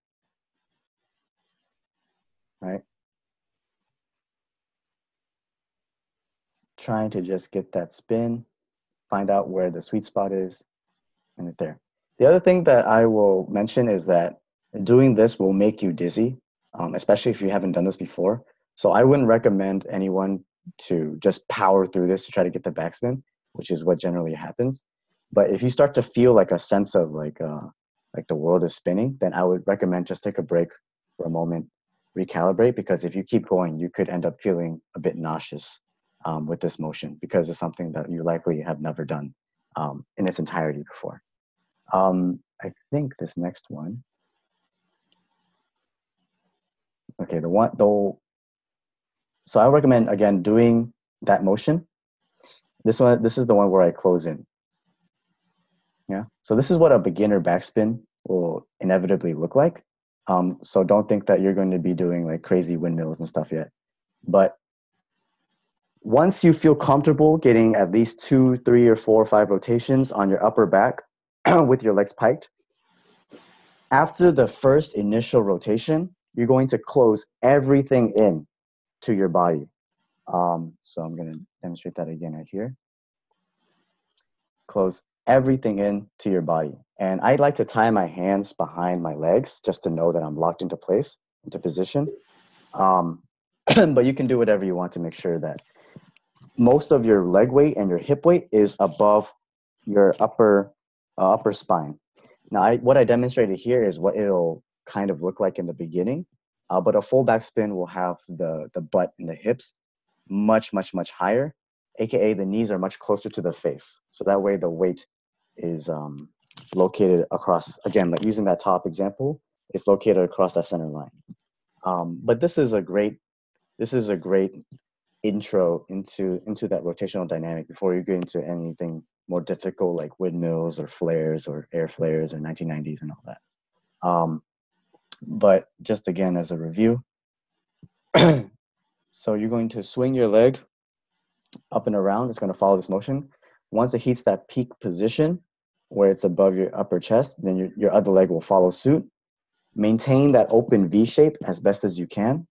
Right. Trying to just get that spin, find out where the sweet spot is, and it there. The other thing that I will mention is that doing this will make you dizzy, especially if you haven't done this before. So I wouldn't recommend anyone to just power through this to try to get the backspin, which is what generally happens. But if you start to feel like a sense of like the world is spinning, then I would recommend just take a break for a moment, recalibrate, because if you keep going, you could end up feeling a bit nauseous with this motion because it's something that you likely have never done in its entirety before. I think this next one. Okay, so I recommend again doing that motion. This is the one where I close in. Yeah. So this is what a beginner backspin will inevitably look like. So don't think that you're going to be doing like crazy windmills and stuff yet. But once you feel comfortable getting at least 2, 3, or 4 or 5 rotations on your upper back with your legs piked, after the first initial rotation, you're going to close everything in to your body. So I'm going to demonstrate that again right here. Close everything in to your body. And I like to tie my hands behind my legs just to know that I'm locked into place, into position. But you can do whatever you want to make sure that most of your leg weight and your hip weight is above your upper spine. Now, what I demonstrated here is what it'll kind of look like in the beginning, but a full backspin will have the butt and the hips much, much, much higher, aka the knees are much closer to the face. So that way the weight is located across, again, like using that top example, it's located across that center line. But this is a great intro into that rotational dynamic before you get into anything more difficult like windmills or flares or air flares or 1990s and all that. But just again as a review, so you're going to swing your leg up and around. It's going to follow this motion. Once it hits that peak position where it's above your upper chest, then your other leg will follow suit. Maintain that open V shape as best as you can.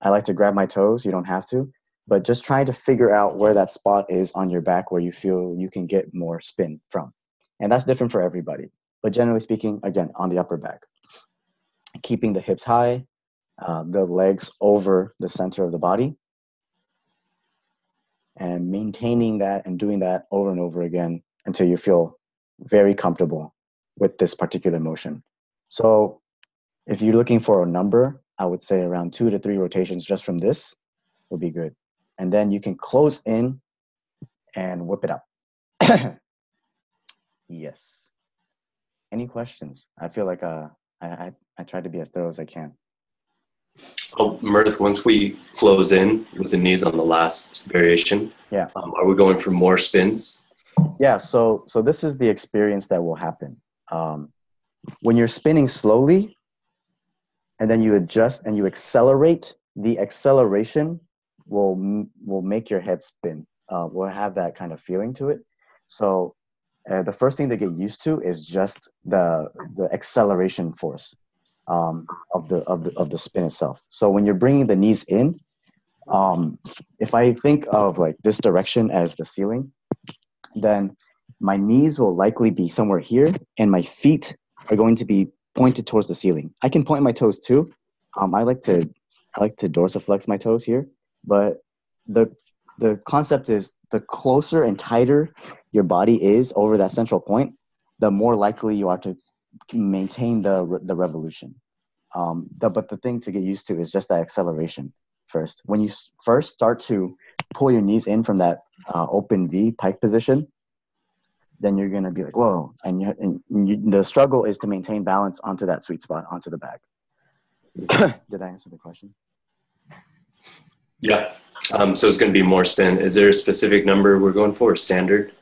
I like to grab my toes. You don't have to. But just trying to figure out where that spot is on your back where you feel you can get more spin from. And that's different for everybody. But generally speaking, again, on the upper back. Keeping the hips high, the legs over the center of the body. And maintaining that and doing that over and over again until you feel very comfortable with this particular motion. So if you're looking for a number, I would say around 2 to 3 rotations just from this would be good. And then you can close in and whip it up. Yes. Any questions? I feel like I tried to be as thorough as I can. Oh, Mirth, once we close in with the knees on the last variation, yeah, are we going for more spins? Yeah, so this is the experience that will happen. When you're spinning slowly and then you adjust and you accelerate, the acceleration will make your head spin. Will have that kind of feeling to it. So the first thing to get used to is just the acceleration force of the spin itself. So when you're bringing the knees in, if I think of like this direction as the ceiling, then my knees will likely be somewhere here and my feet are going to be pointed towards the ceiling. I can point my toes too. I like to dorsiflex my toes here, but the concept is the closer and tighter your body is over that central point, the more likely you are to maintain the revolution. But the thing to get used to is just that acceleration first. When you first start to pull your knees in from that open V pike position, then you're going to be like, whoa. And the struggle is to maintain balance onto that sweet spot, onto the back. Did I answer the question? Yeah. So it's going to be more spin. Is there a specific number we're going for, standard?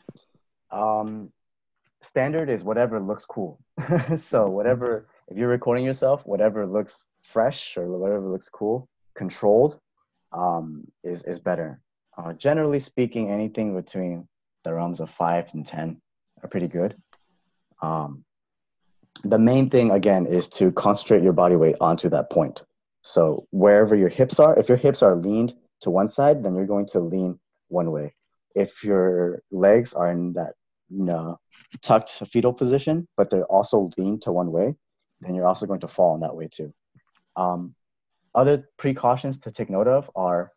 Standard is whatever looks cool. So whatever, if you're recording yourself, whatever looks fresh or whatever looks cool, controlled, is better. Generally speaking, anything between the realms of 5 and 10 are pretty good. The main thing, again, is to concentrate your body weight onto that point. So wherever your hips are, if your hips are leaned to one side, then you're going to lean one way. If your legs are in that tucked fetal position, but they're also leaned to one way, then you're also going to fall in that way too. Other precautions to take note of are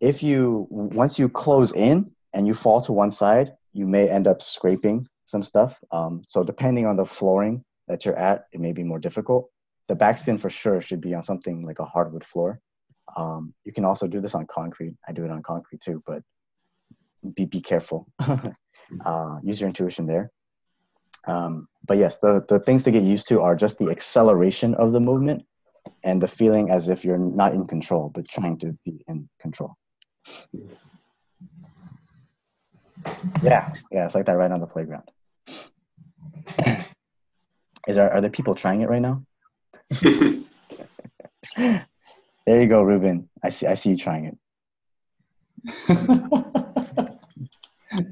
once you close in and you fall to one side, you may end up scraping some stuff. So depending on the flooring that you're at, it may be more difficult. The backspin for sure should be on something like a hardwood floor. You can also do this on concrete. I do it on concrete too, but be careful. Use your intuition there. But yes, the things to get used to are just the acceleration of the movement and the feeling as if you're not in control, but trying to be in control. Yeah, it's like that right on the playground. Are there people trying it right now? There you go, Ruben. I see you trying it.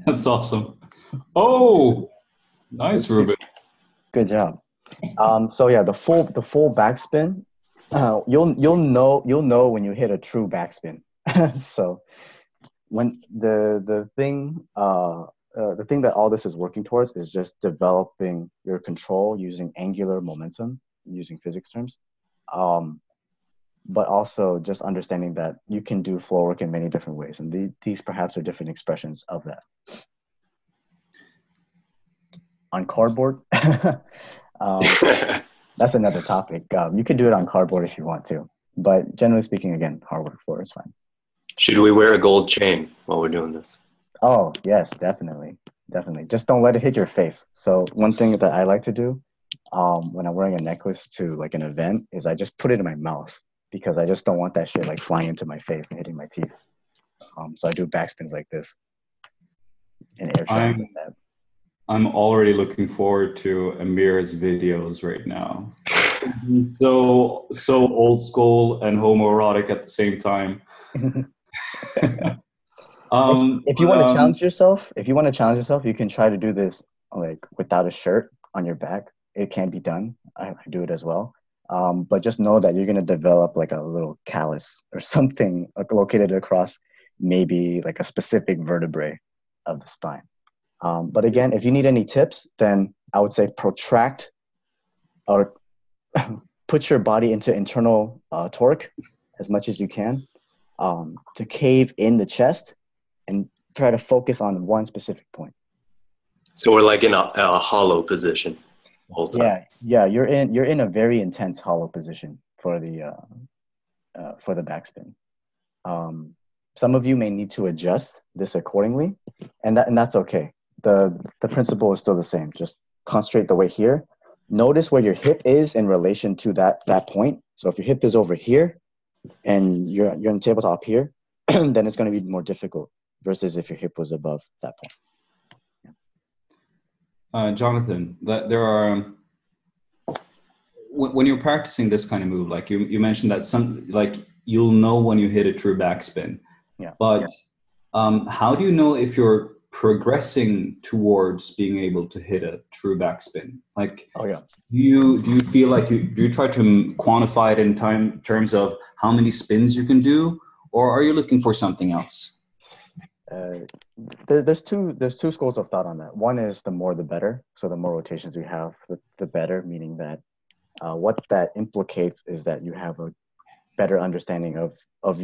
That's awesome. Oh, nice, Ruben. Good job. So yeah, the full backspin. You'll know when you hit a true backspin. So when the thing that all this is working towards is just developing your control using angular momentum, using physics terms. But also just understanding that you can do floor work in many different ways, and these perhaps are different expressions of that. On cardboard, that's another topic. You could do it on cardboard if you want to, but generally speaking, again, hardwood floor is fine. Should we wear a gold chain while we're doing this? Oh, yes, definitely. Just don't let it hit your face. So one thing that I like to do when I'm wearing a necklace to like an event is I just put it in my mouth, because I just don't want that shit like flying into my face and hitting my teeth. So I do backspins like this and air shots like that. I'm already looking forward to Amir's videos right now. So old school and homoerotic at the same time. If you want to challenge yourself, you can try to do this like without a shirt on your back. It can be done. I do it as well. But just know that you're going to develop like a little callus or something located across maybe like a specific vertebrae of the spine. But again, if you need any tips, then I would say protract or put your body into internal torque as much as you can to cave in the chest and try to focus on one specific point. So we're like in a hollow position the whole time. Yeah, you're in a very intense hollow position for the backspin. Some of you may need to adjust this accordingly, and that's okay. The principle is still the same. Just concentrate the weight here. Notice where your hip is in relation to that point. So if your hip is over here and you're on the tabletop here, then it's going to be more difficult versus if your hip was above that point. Jonathan, there are when you're practicing this kind of move, like you mentioned that you'll know when you hit a true backspin. Yeah. But how do you know if you're progressing towards being able to hit a true backspin? Like, oh yeah, do you feel like do you try to quantify it in terms of how many spins you can do, or are you looking for something else? There's two schools of thought on that. One is the more the better. So the more rotations we have, the better, meaning that what that implicates is that you have a better understanding of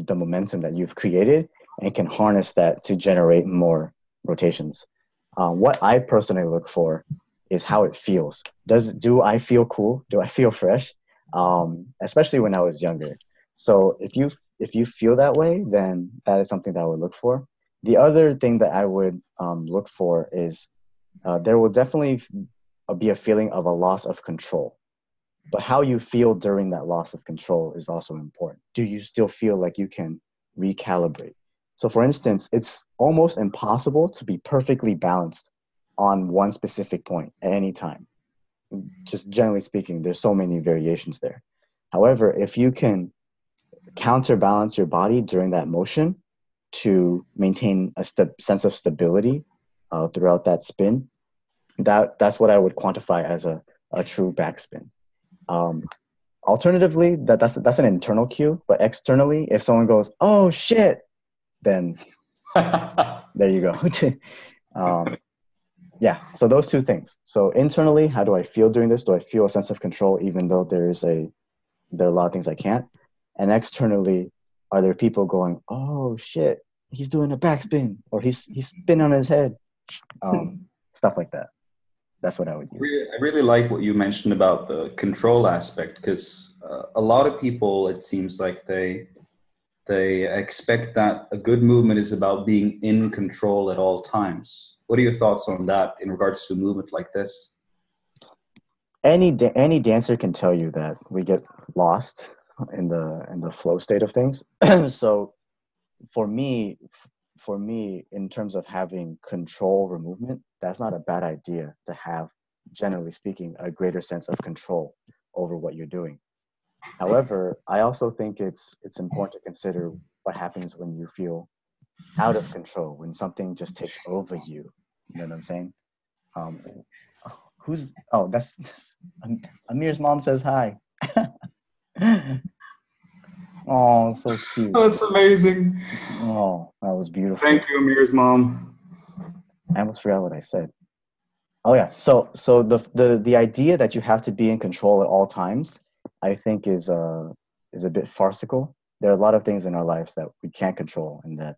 the momentum that you've created and can harness that to generate more rotations. What I personally look for is how it feels. Do I feel cool? Do I feel fresh? Especially when I was younger. So if you feel that way, then that is something that I would look for. The other thing that I would look for is there will definitely be a feeling of a loss of control. But how you feel during that loss of control is also important. Do you still feel like you can recalibrate? So for instance, it's almost impossible to be perfectly balanced on one specific point at any time. just generally speaking, there's so many variations there. However, if you can counterbalance your body during that motion to maintain a sense of stability throughout that spin, that's what I would quantify as a true backspin. Alternatively, that's an internal cue, but externally, if someone goes, "Oh shit," then there you go. Yeah, so those two things. So internally, how do I feel during this? Do I feel a sense of control even though there are a lot of things I can't? And externally, are there people going, "Oh shit, he's doing a backspin," or he's spinning on his head, stuff like that. That's what I would use. I really like what you mentioned about the control aspect, because a lot of people, it seems like they expect that a good movement is about being in control at all times. What are your thoughts on that in regards to a movement like this? Any dancer can tell you that we get lost in the flow state of things. So for me, in terms of having control over movement, that's not a bad idea to have, generally speaking, a greater sense of control over what you're doing. However, I also think it's important to consider what happens when you feel out of control, when something just takes over you. You know what I'm saying? Um, that's Amir's mom says hi. Oh, so cute. Oh, that's amazing. Oh, that was beautiful. Thank you, Amir's mom. I almost forgot what I said. Oh yeah. So the idea that you have to be in control at all times, I think is a bit farcical. There are a lot of things in our lives that we can't control and that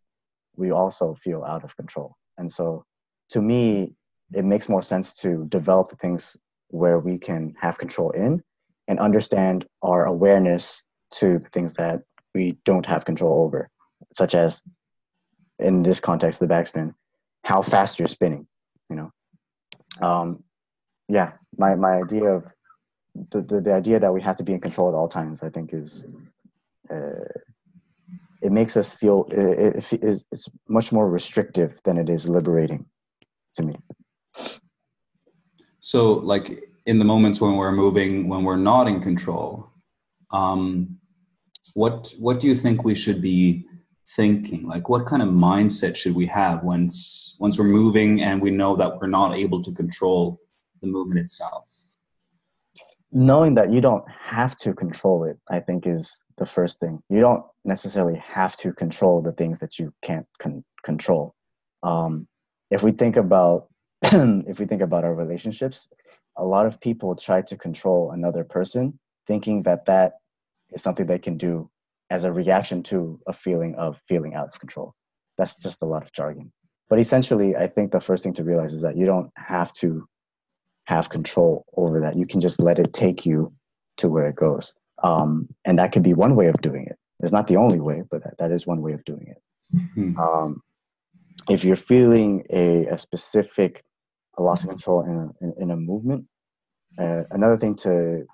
we also feel out of control. And so to me, it makes more sense to develop the things where we can have control in and understand our awareness to the things that we don't have control over, such as in this context, the backspin, how fast you're spinning, you know. Yeah, my idea of the idea that we have to be in control at all times, I think is it makes us feel it's much more restrictive than it is liberating to me. So, like in the moments when we're moving, when we're not in control, what do you think we should be thinking? Like, what kind of mindset should we have once we're moving and we know that we're not able to control the movement itself? Knowing that you don't have to control it, I think, is the first thing. You don't necessarily have to control the things that you can't control. If we think about if we think about our relationships, a lot of people try to control another person, thinking that that is something they can do as a reaction to a feeling of feeling out of control. That's just a lot of jargon. But essentially, I think the first thing to realize is that you don't have to have control over that. You can just let it take you to where it goes. And that could be one way of doing it. It's not the only way, but that is one way of doing it. Mm-hmm. If you're feeling a specific loss of control in a movement, another thing to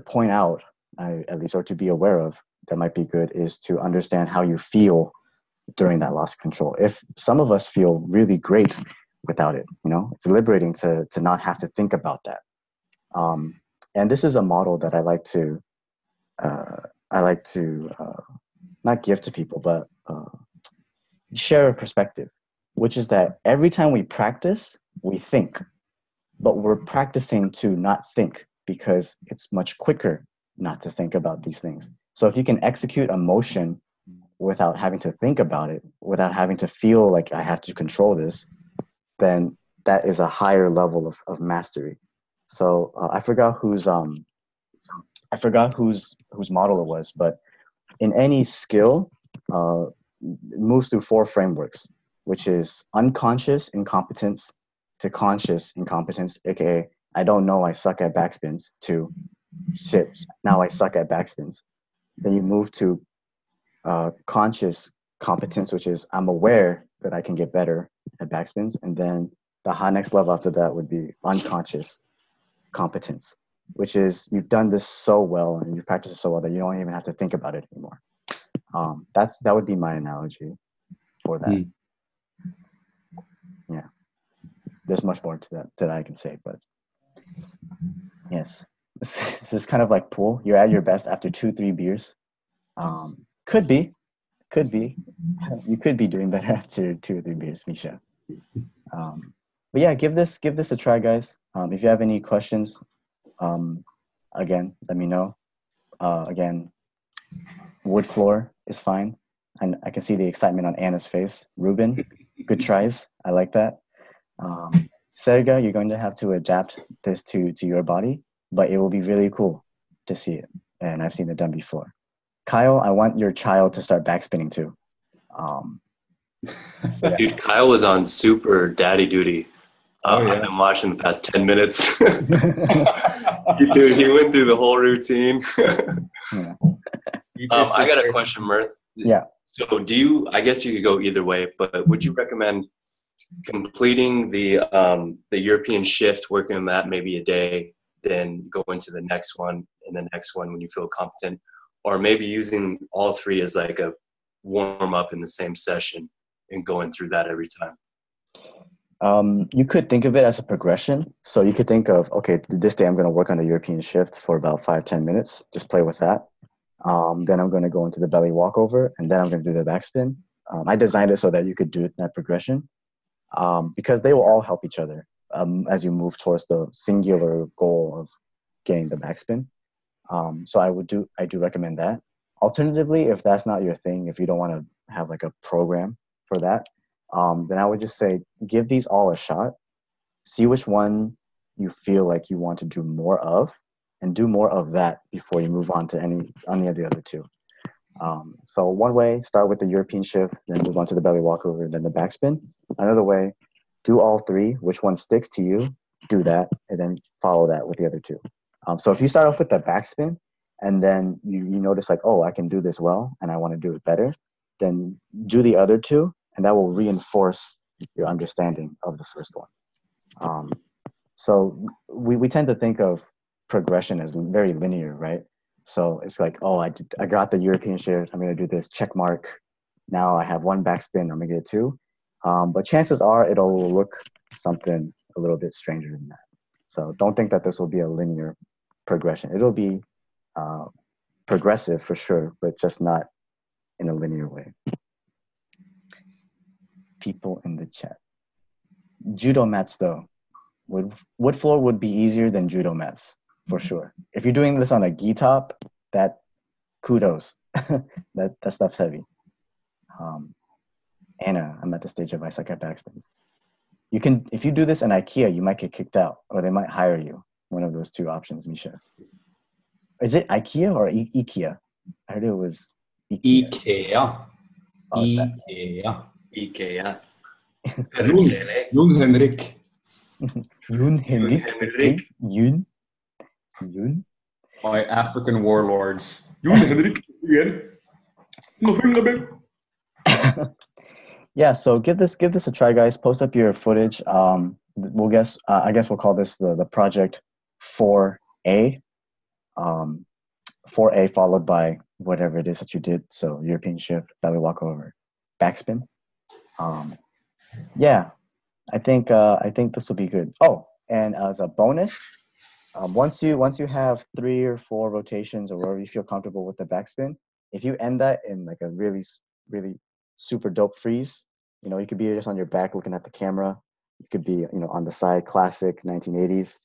point out, at least, or to be aware of, that might be good, is to understand how you feel during that loss of control. If some of us feel really great without it, you know, it's liberating to not have to think about that. And this is a model that I like to not give to people, but share a perspective, which is that every time we practice, we think, but we're practicing to not think because it's much quicker not to think about these things. So if you can execute a motion without having to think about it, without having to feel like I have to control this, then that is a higher level of mastery. So I forgot whose model it was, but in any skill, it moves through 4 frameworks, which is unconscious incompetence to conscious incompetence, aka I don't know I suck at backspins, to shit, now I suck at backspins. Then you move to conscious competence, which is I'm aware that I can get better at backspins. And then the next level after that would be unconscious competence, which is you've done this so well and you practice it so well that you don't even have to think about it anymore. That would be my analogy for that. Yeah, there's much more to that I can say, but Yes. This is kind of like pool. You're at your best after 2, 3 beers. Could be. Could be. You could be doing better after 2 or 3 beers, Misha. But yeah, give this a try, guys. If you have any questions, again, let me know. Again, wood floor is fine. And I can see the excitement on Anna's face. Ruben, good tries. I like that. Serga, you're going to have to adapt this to your body, but it will be really cool to see it. And I've seen it done before. Kyle, I want your child to start backspinning too. So yeah. Dude, Kyle was on super daddy duty. Oh, yeah. I've been watching the past 10 minutes. Dude, he went through the whole routine. Yeah. I got a question, Mirth. Yeah. So I guess you could go either way, but would you recommend completing the European shift, working on that maybe a day, then go into the next one and the next one when you feel competent, or maybe using all three as like a warm up in the same session and going through that every time? You could think of it as a progression. So you could think of, okay, this day I'm going to work on the European shift for about 5-10 minutes. Just play with that. Then I'm going to go into the belly walkover, and then I'm going to do the backspin. I designed it so that you could do that progression because they will all help each other as you move towards the singular goal of getting the backspin. So I do recommend that. Alternatively, if that's not your thing, if you don't want to have like a program for that, then I would just say give these all a shot. See which one you feel like you want to do more of, and do more of that before you move on to any of the other two. So one way, start with the European shift, then move on to the belly walkover, then the backspin. Another way, do all three. Which one sticks to you, do that, and then follow that with the other two. So if you start off with the backspin, and then you notice like, oh, I can do this well, and I want to do it better, then do the other two, and that will reinforce your understanding of the first one. So we tend to think of progression as very linear, right? So it's like, oh, I got the European shift. I'm going to do this check mark. Now I have one backspin. I'm going to get two. But chances are it'll look something a little bit stranger than that. So don't think that this will be a linear progression. It'll be progressive for sure, but just not in a linear way. People in the chat. Judo mats, though. Wood floor would be easier than judo mats, for sure. If you're doing this on a gi top, that kudos. that stuff's heavy. Anna, I'm at the stage of I suck at backspins. You can, if you do this in IKEA, you might get kicked out, or they might hire you. One of those two options, Misha. Is it IKEA or IKEA? I heard it was IKEA. IKEA. Oh, it's that. IKEA. IKEA. Jung Henrik. Yun Henrik. Okay. Yun. My African warlords. Jung Henrik again. Nothing a bit. Yeah, so give this a try, guys. Post up your footage. I guess we'll call this the project 4A. 4A followed by whatever it is that you did. So European shift, belly walkover, backspin. Yeah, I think this will be good. Oh, and as a bonus, once you have 3 or 4 rotations or wherever you feel comfortable with the backspin, if you end that in like a really super dope freeze, you could be just on your back looking at the camera. You could be on the side, classic 1980s,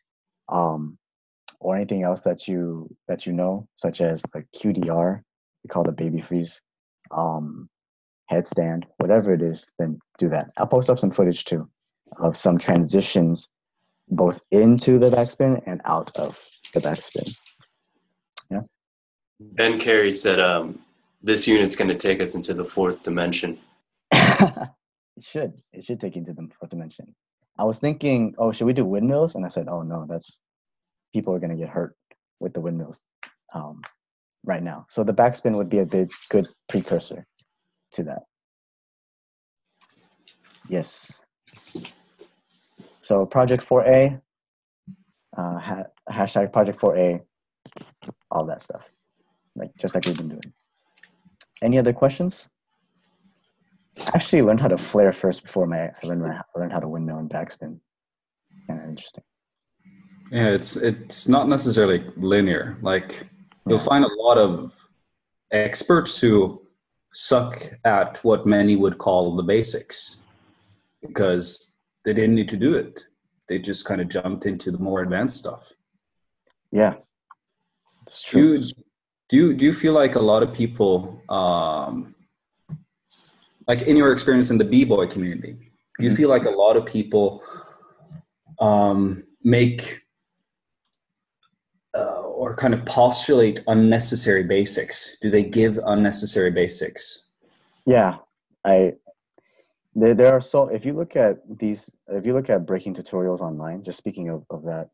or anything else that you know, such as like QDR, we call the baby freeze, headstand, whatever it is. Then do that. I'll post up some footage too of some transitions both into the backspin and out of the backspin. Yeah. Ben Carey said, this unit's going to take us into the 4th dimension. It should take you to the 4th dimension. I was thinking, oh, should we do windmills? And I said, oh no, people are going to get hurt with the windmills right now. So the backspin would be a good precursor to that. Yes. So project 4A, hashtag project 4A, all that stuff, just like we've been doing. Any other questions? I actually learned how to flare first before I learned how to windmill and backspin. Kind of interesting. Yeah, it's not necessarily linear. Like you'll Yeah. find a lot of experts who suck at what many would call the basics because they didn't need to do it. They just kind of jumped into the more advanced stuff. Yeah, it's Do true. you do you feel like a lot of people, like in your experience in the b-boy community, do you Mhm. feel like a lot of people make or kind of postulate unnecessary basics? Do they give unnecessary basics? Yeah, I there are so if you look at these if you look at breaking tutorials online, just speaking of that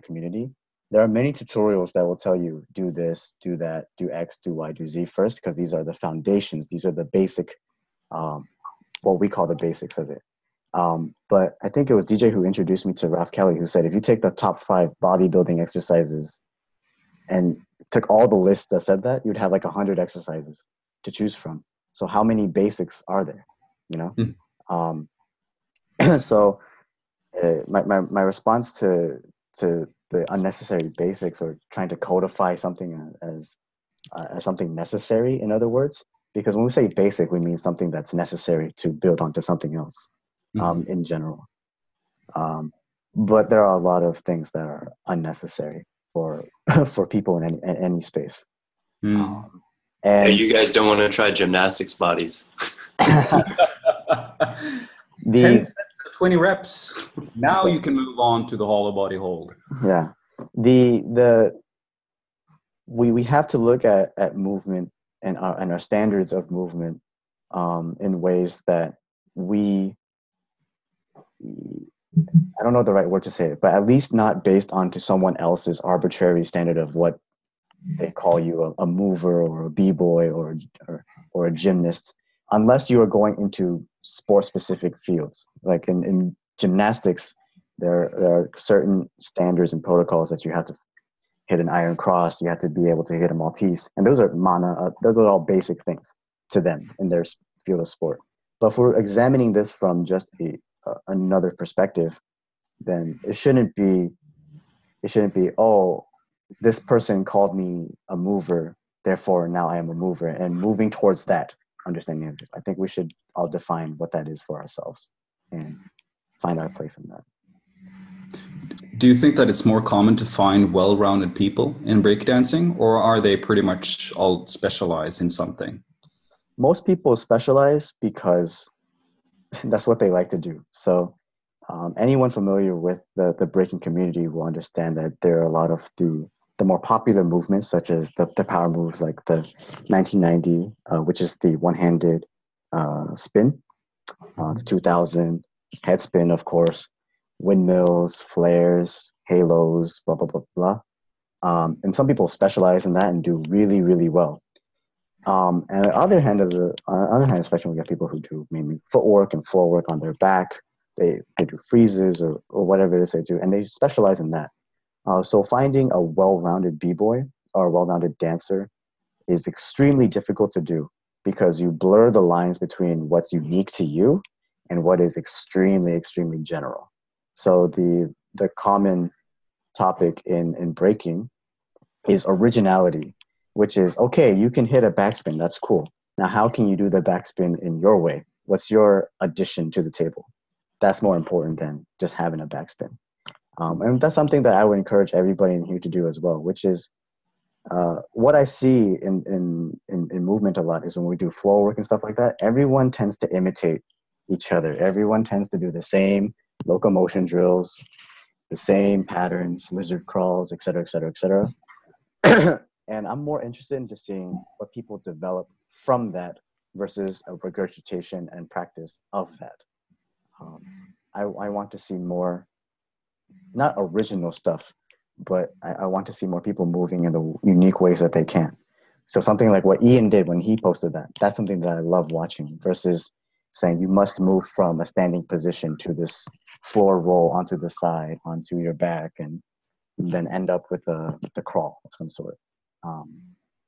community, there are many tutorials that will tell you do this, do that, do X, do Y, do Z first, because these are the foundations. These are the basic, um, what we call the basics of it. But I think it was DJ who introduced me to Ralph Kelly, who said if you take the top 5 bodybuilding exercises and took all the lists that said that, you'd have like 100 exercises to choose from. So how many basics are there? You know? Hmm. Um, so my response to the unnecessary basics or trying to codify something as something necessary, in other words, because when we say basic, we mean something that's necessary to build onto something else, Hmm. in general. Um, but there are a lot of things that are unnecessary for for people in any space. Hmm. Um, Yeah, and you guys don't want to try gymnastics bodies. 10 the sets of 20 reps. Now you can move on to the hollow body hold. yeah, the we have to look at movement and our standards of movement, in ways that we I don't know the right word to say it, but at least not based onto someone else's arbitrary standard of what they call you a mover or a b-boy or a gymnast, unless you are going into sport specific fields. Like in gymnastics, there are certain standards and protocols that you have to hit an iron cross, you have to be able to hit a Maltese, and those are those are all basic things to them in their field of sport. But if we're examining this from just another perspective, then it shouldn't be, oh, this person called me a mover, therefore now I am a mover, and moving towards that understanding of it. I think we should all define what that is for ourselves and find our place in that. Do you think that it's more common to find well-rounded people in breakdancing, or are they pretty much all specialized in something? Most people specialize because that's what they like to do. So anyone familiar with the breaking community will understand that there are a lot of the more popular movements, such as the power moves like the 1990, which is the one-handed spin, the 2000 head spin, of course, windmills, flares, halos, blah, blah, blah, blah. And some people specialize in that and do really, really well. And on the other hand of the other hand of the spectrum, we got people who do mainly footwork and floor work on their back. They do freezes or whatever it is they do, and they specialize in that. So finding a well-rounded b-boy or a well-rounded dancer is extremely difficult to do because you blur the lines between what's unique to you and what is extremely, extremely general. So the common topic in breaking is originality, which is, okay, you can hit a backspin. That's cool. Now, how can you do the backspin in your way? What's your addition to the table? That's more important than just having a backspin. And that's something that I would encourage everybody in here to do as well, which is what I see in movement a lot is when we do floor work and stuff like that, everyone tends to imitate each other. Everyone tends to do the same locomotion drills, the same patterns, lizard crawls, et cetera, et cetera, et cetera. And I'm more interested in just seeing what people develop from that versus a regurgitation and practice of that. Um, I want to see more, not original stuff, but I want to see more people moving in the unique ways that they can. So something like what Ian did when he posted that, that's something that I love watching versus saying you must move from a standing position to this floor roll onto the side, onto your back, and then end up with the crawl of some sort. Um,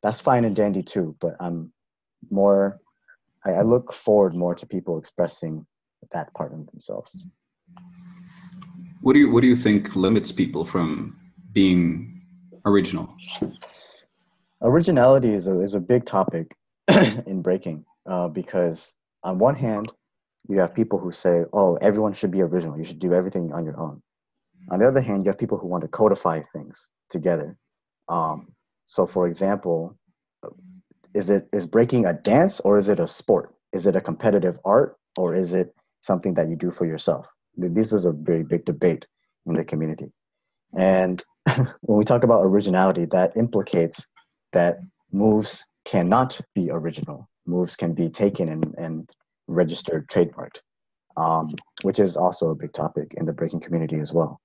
that's fine and dandy too, but I'm more, I look forward more to people expressing that part of themselves. What do you think limits people from being original? Originality is a big topic in breaking because on one hand, you have people who say, oh, everyone should be original. You should do everything on your own. On the other hand, you have people who want to codify things together. So for example, is breaking a dance or is it a sport? Is it a competitive art or is it something that you do for yourself? This is a very big debate in the community. And when we talk about originality, that implicates that moves cannot be original. Moves can be taken and registered, trademarked, which is also a big topic in the breaking community as well.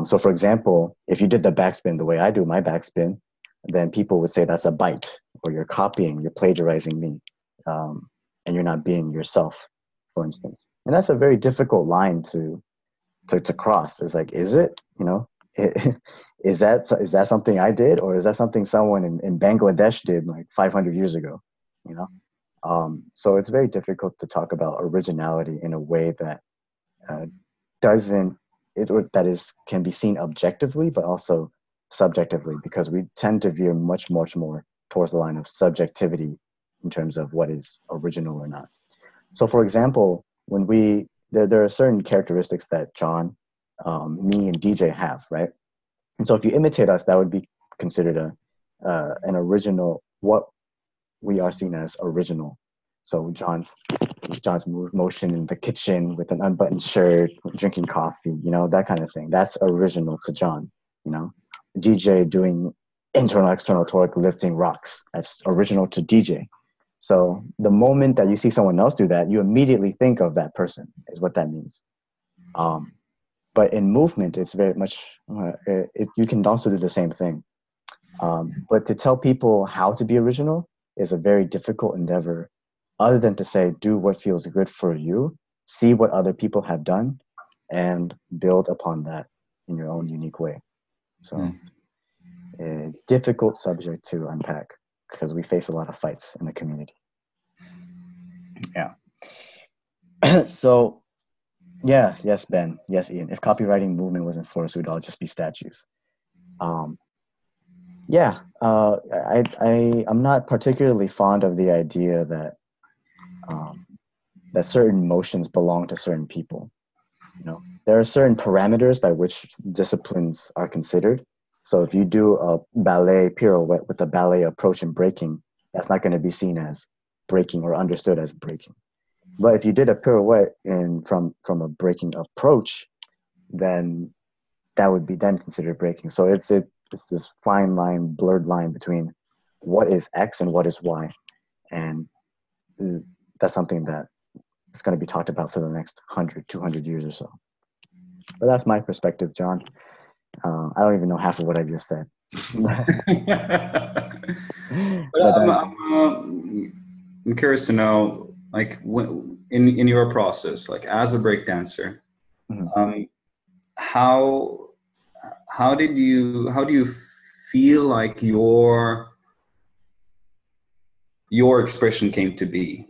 So for example, if you did the backspin the way I do my backspin, then people would say that's a bite, or you're copying, you're plagiarizing me, and you're not being yourself, for instance. And that's a very difficult line to cross. It's like, is it, is that something I did, or is that something someone in Bangladesh did like 500 years ago, you know? So it's very difficult to talk about originality in a way that doesn't that is can be seen objectively, but also subjectively, because we tend to veer much more towards the line of subjectivity in terms of what is original or not. So, for example, when there are certain characteristics that John, me, and DJ have, right? And so, if you imitate us, that would be considered an original. What we are seen as original. So John's motion in the kitchen with an unbuttoned shirt, drinking coffee, that kind of thing. That's original to John, DJ doing internal, external torque, lifting rocks. That's original to DJ. So the moment that you see someone else do that, you immediately think of that person, is what that means. But in movement, it's very much, you can also do the same thing. But to tell people how to be original is a very difficult endeavor, other than to say, do what feels good for you, see what other people have done, and build upon that in your own unique way. So a difficult subject to unpack because we face a lot of fights in the community. Yeah. So, yeah, yes, Ben. Yes, Ian. If copywriting movement was enforced, we'd all just be statues. Yeah, I'm not particularly fond of the idea that that certain motions belong to certain people. There are certain parameters by which disciplines are considered. So if you do a ballet pirouette with a ballet approach in breaking, that's not going to be seen as breaking or understood as breaking. But if you did a pirouette from a breaking approach, then that would be then considered breaking. So it's this fine line, blurred line between what is X and what is Y. And that's something that is going to be talked about for the next 100, 200 years or so. But that's my perspective, John. I don't even know half of what I just said. I'm curious to know, like, in your process, like as a breakdancer, how do you feel like your expression came to be?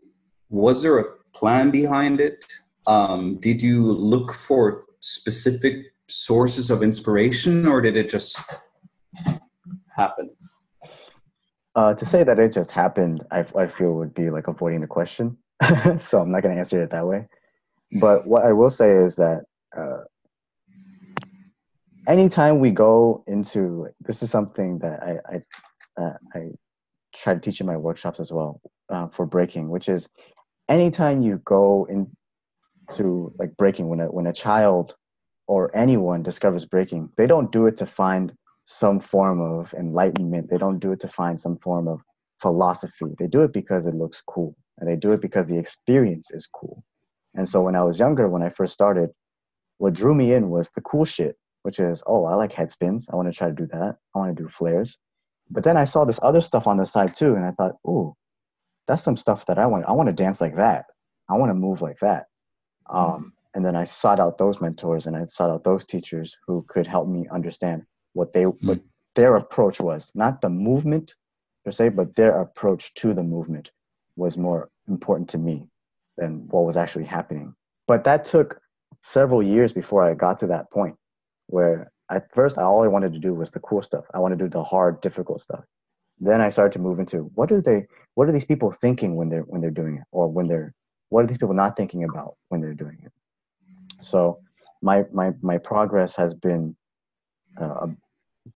Was there a plan behind it? Did you look for specific sources of inspiration, or did it just happen? To say that it just happened, I feel would be like avoiding the question. So I'm not going to answer it that way. But what I will say is that anytime we go into, this is something that I try to teach in my workshops as well for breaking, which is anytime you go into like breaking, when a child or anyone discovers breaking, they don't do it to find some form of enlightenment. They don't do it to find some form of philosophy. They do it because it looks cool, and they do it because the experience is cool. And so when I was younger, when I first started, what drew me in was the cool shit, which is, oh, I like head spins. I want to try to do that. I want to do flares. But then I saw this other stuff on the side too, and I thought, ooh, that's some stuff that I want. I want to dance like that. I want to move like that. And then I sought out those mentors, and I sought out those teachers who could help me understand what their approach was. Not the movement per se, but their approach to the movement was more important to me than what was actually happening. But that took several years before I got to that point where at first all I wanted to do was the cool stuff. I wanted to do the hard, difficult stuff. Then I started to move into what are these people thinking when they're doing it, or what are these people not thinking about when they're doing it? So my progress has been uh,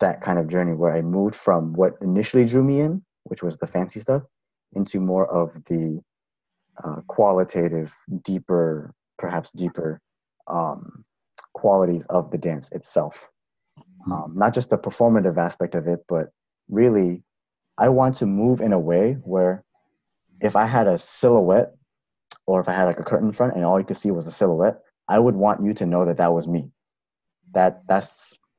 that kind of journey where I moved from what initially drew me in, which was the fancy stuff, into more of the qualitative, deeper, perhaps deeper qualities of the dance itself. Not just the performative aspect of it, but really, I want to move in a way where if I had a silhouette or if I had like a curtain in front and all you could see was a silhouette, I would want you to know that that was me. That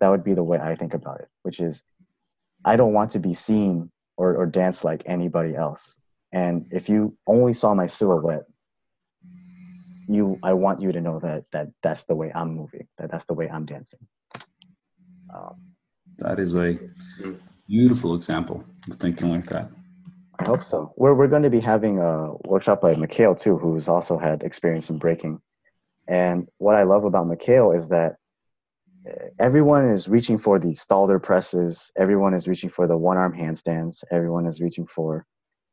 would be the way I think about it, which is I don't want to be seen or dance like anybody else. And if you only saw my silhouette, I want you to know that that's the way I'm moving, that's the way I'm dancing. That is a beautiful example of thinking like that. I hope so. We're going to be having a workshop by Mikhail too, who's also had experience in breaking. And what I love about Mikhail is that everyone is reaching for the Stalder presses. Everyone is reaching for the one-arm handstands. Everyone is reaching for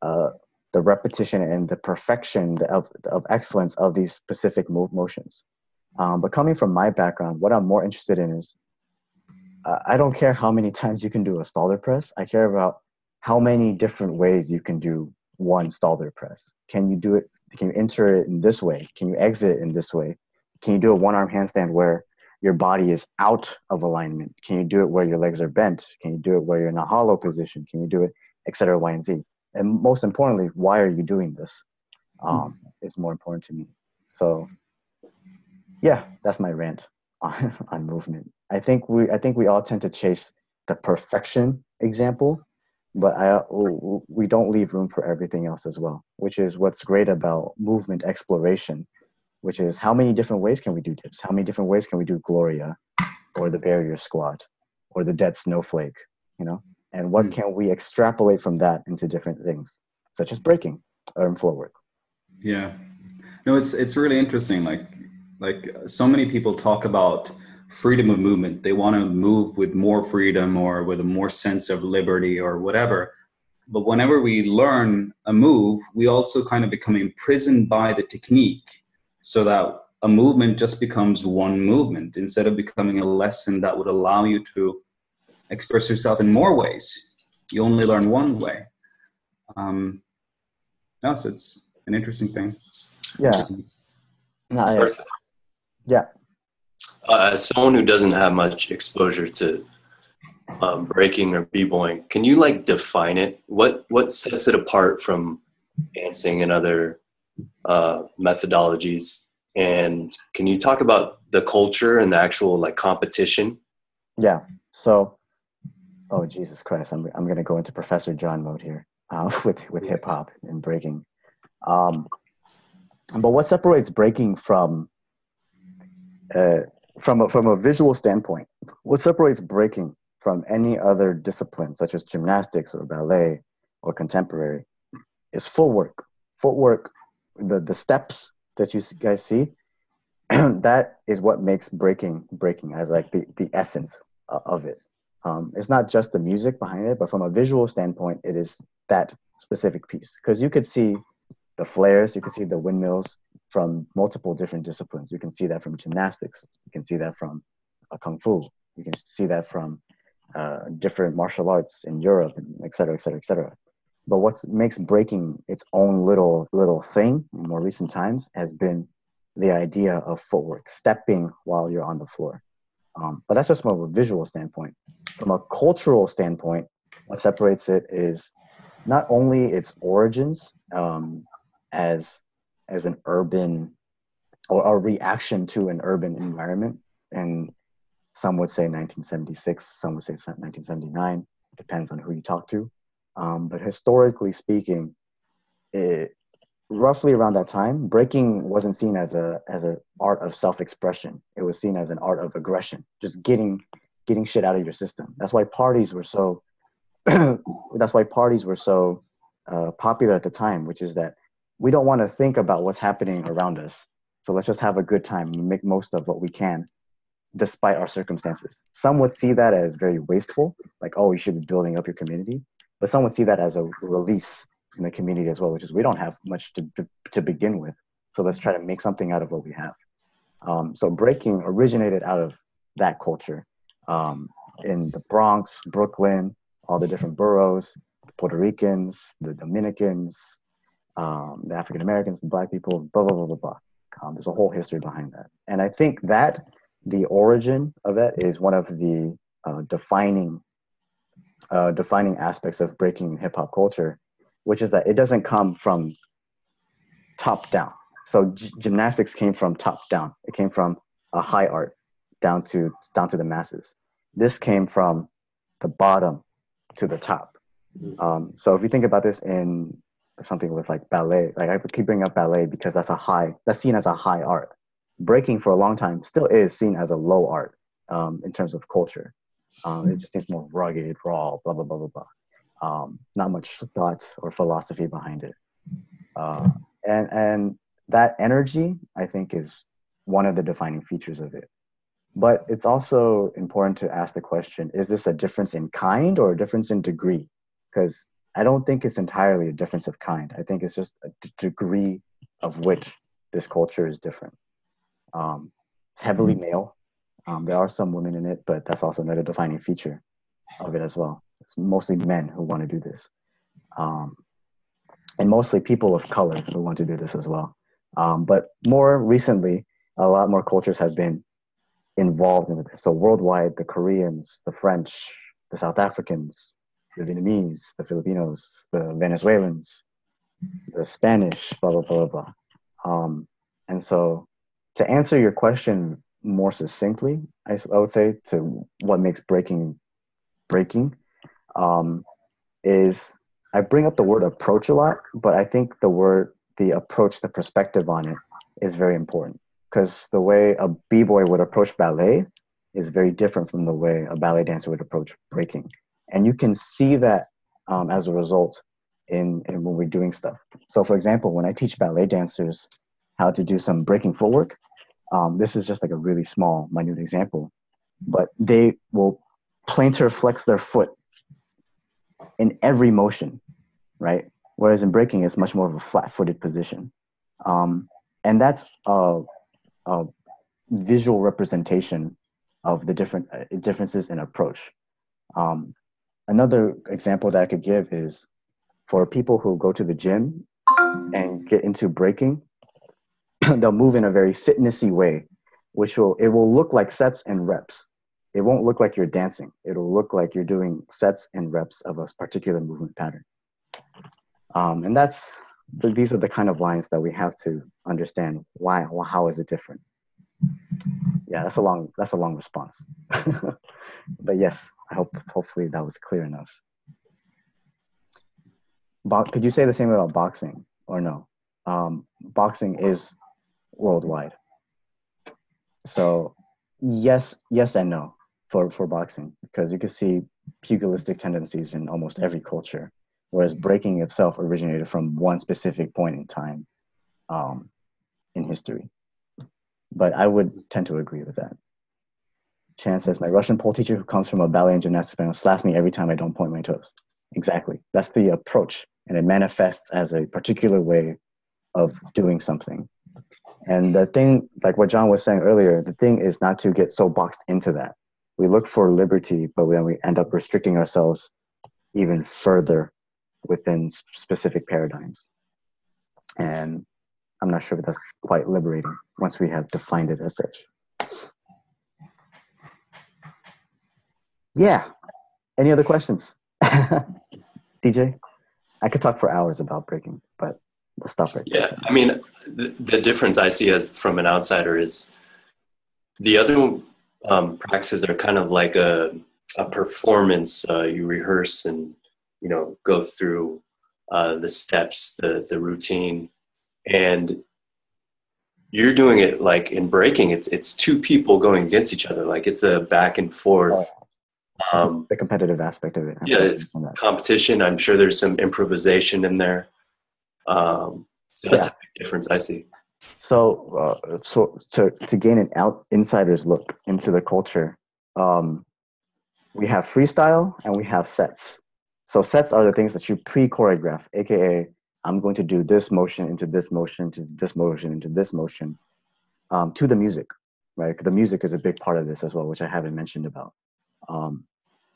the repetition and the perfection of excellence of these specific motions. But coming from my background, what I'm more interested in is I don't care how many times you can do a Stalder press. I care about how many different ways you can do one Stalder press. Can you do it? Can you enter it in this way? Can you exit it in this way? Can you do a one-arm handstand where your body is out of alignment? Can you do it where your legs are bent? Can you do it where you're in a hollow position? Can you do it, et cetera, Y, and Z? And most importantly, why are you doing this? Is more important to me. So, yeah, that's my rant on movement. I think we all tend to chase the perfection example, but we don't leave room for everything else as well, which is what's great about movement exploration, which is how many different ways can we do dips? How many different ways can we do Gloria or the barrier squat or the dead snowflake, you know? And what can we extrapolate from that into different things, such as breaking or in floor work? Yeah. No, it's really interesting. Like so many people talk about freedom of movement. They want to move with more freedom or with a more sense of liberty or whatever. But whenever we learn a move, we also kind of become imprisoned by the technique, so that a movement just becomes one movement instead of becoming a lesson that would allow you to express yourself in more ways. You only learn one way. So it's an interesting thing. Yeah. Yeah. As someone who doesn't have much exposure to breaking or b-boying, can you like define it? What sets it apart from dancing and other methodologies? And can you talk about the culture and the actual like competition? Yeah. So, oh Jesus Christ, I'm gonna go into Professor John mode here with hip hop and breaking. But what separates breaking from a visual standpoint, what separates breaking from any other discipline, such as gymnastics or ballet or contemporary, is footwork. Footwork, the steps that you guys see, that is what makes breaking as like the essence of it. It's not just the music behind it, but from a visual standpoint, it is that specific piece. Because you could see the flares, you could see the windmills from multiple different disciplines. You can see that from gymnastics. You can see that from kung fu. You can see that from different martial arts in Europe, and et cetera, et cetera, et cetera. But what makes breaking its own little thing in more recent times has been the idea of footwork, stepping while you're on the floor. But that's just from a visual standpoint. From a cultural standpoint, what separates it is not only its origins as an urban or a reaction to an urban environment, and some would say 1976, some would say 1979, depends on who you talk to. But historically speaking, roughly around that time, breaking wasn't seen as a art of self-expression. It was seen as an art of aggression, just getting shit out of your system. That's why parties were so popular at the time, which is that we don't want to think about what's happening around us. So let's just have a good time and make most of what we can despite our circumstances. Some would see that as very wasteful, like, oh, you should be building up your community. But some would see that as a release in the community as well, which is we don't have much to begin with. So let's try to make something out of what we have. So breaking originated out of that culture in the Bronx, Brooklyn, all the different boroughs, Puerto Ricans, the Dominicans, the African Americans, the Black people, blah, blah, blah, blah, blah. There's a whole history behind that. And I think that the origin of it is one of the defining aspects of breaking hip hop culture, which is that it doesn't come from top down. So gymnastics came from top down. It came from a high art down to the masses. This came from the bottom to the top. So if you think about this in something with like ballet, like I keep bringing up ballet because that's seen as a high art. Breaking for a long time still is seen as a low art in terms of culture. It just seems more rugged, raw, blah, blah, blah, blah, blah. Not much thought or philosophy behind it. And that energy, I think, is one of the defining features of it. But it's also important to ask the question, is this a difference in kind or a difference in degree? Because I don't think it's entirely a difference of kind. I think it's just a degree of which this culture is different. It's heavily male. There are some women in it, but that's also another defining feature of it as well. It's mostly men who want to do this. And mostly people of color who want to do this as well. But more recently, a lot more cultures have been involved in this. So worldwide, the Koreans, the French, the South Africans, the Vietnamese, the Filipinos, the Venezuelans, the Spanish, blah, blah, blah, blah, blah. And so to answer your question more succinctly, I would say to what makes breaking, is I bring up the word approach a lot, but I think the approach, the perspective on it is very important, because the way a b-boy would approach ballet is very different from the way a ballet dancer would approach breaking. And you can see that as a result in when we're doing stuff. So for example, when I teach ballet dancers how to do some breaking footwork, this is just like a really small, minute example, but they will plantar flex their foot in every motion, right? Whereas in breaking, it's much more of a flat-footed position. And that's a visual representation of the different differences in approach. Another example that I could give is for people who go to the gym and get into breaking, they'll move in a very fitnessy way, which will look like sets and reps. It won't look like you're dancing. It'll look like you're doing sets and reps of a particular movement pattern. And these are the kind of lines that we have to understand. How is it different? Yeah, that's a long response. But yes, hopefully that was clear enough. Could you say the same about boxing or no? Boxing is worldwide. So yes and no for boxing, because you can see pugilistic tendencies in almost every culture, whereas breaking itself originated from one specific point in time in history. But I would tend to agree with that. Chan says, my Russian pole teacher who comes from a ballet and gymnastics background slaps me every time I don't point my toes. Exactly. That's the approach. And it manifests as a particular way of doing something. And the thing, like what John was saying earlier, the thing is not to get so boxed into that. We look for liberty, but then we end up restricting ourselves even further within specific paradigms. And I'm not sure if that's quite liberating once we have defined it as such. Yeah. Any other questions? DJ? I could talk for hours about breaking, but we'll stop right there. Yeah, I mean, the difference I see as from an outsider is the other practices are kind of like a performance. You rehearse and, go through the steps, the routine, and you're doing it like in breaking. It's two people going against each other. Like it's a back and forth. The competitive aspect of it. Yeah, it's competition. I'm sure there's some improvisation in there. So that's a big difference I see. So to gain an insider's look into the culture, we have freestyle and we have sets. So sets are the things that you pre-choreograph, aka I'm going to do this motion into this motion to this motion into this motion, to the music, right? The music is a big part of this as well, which I haven't mentioned about.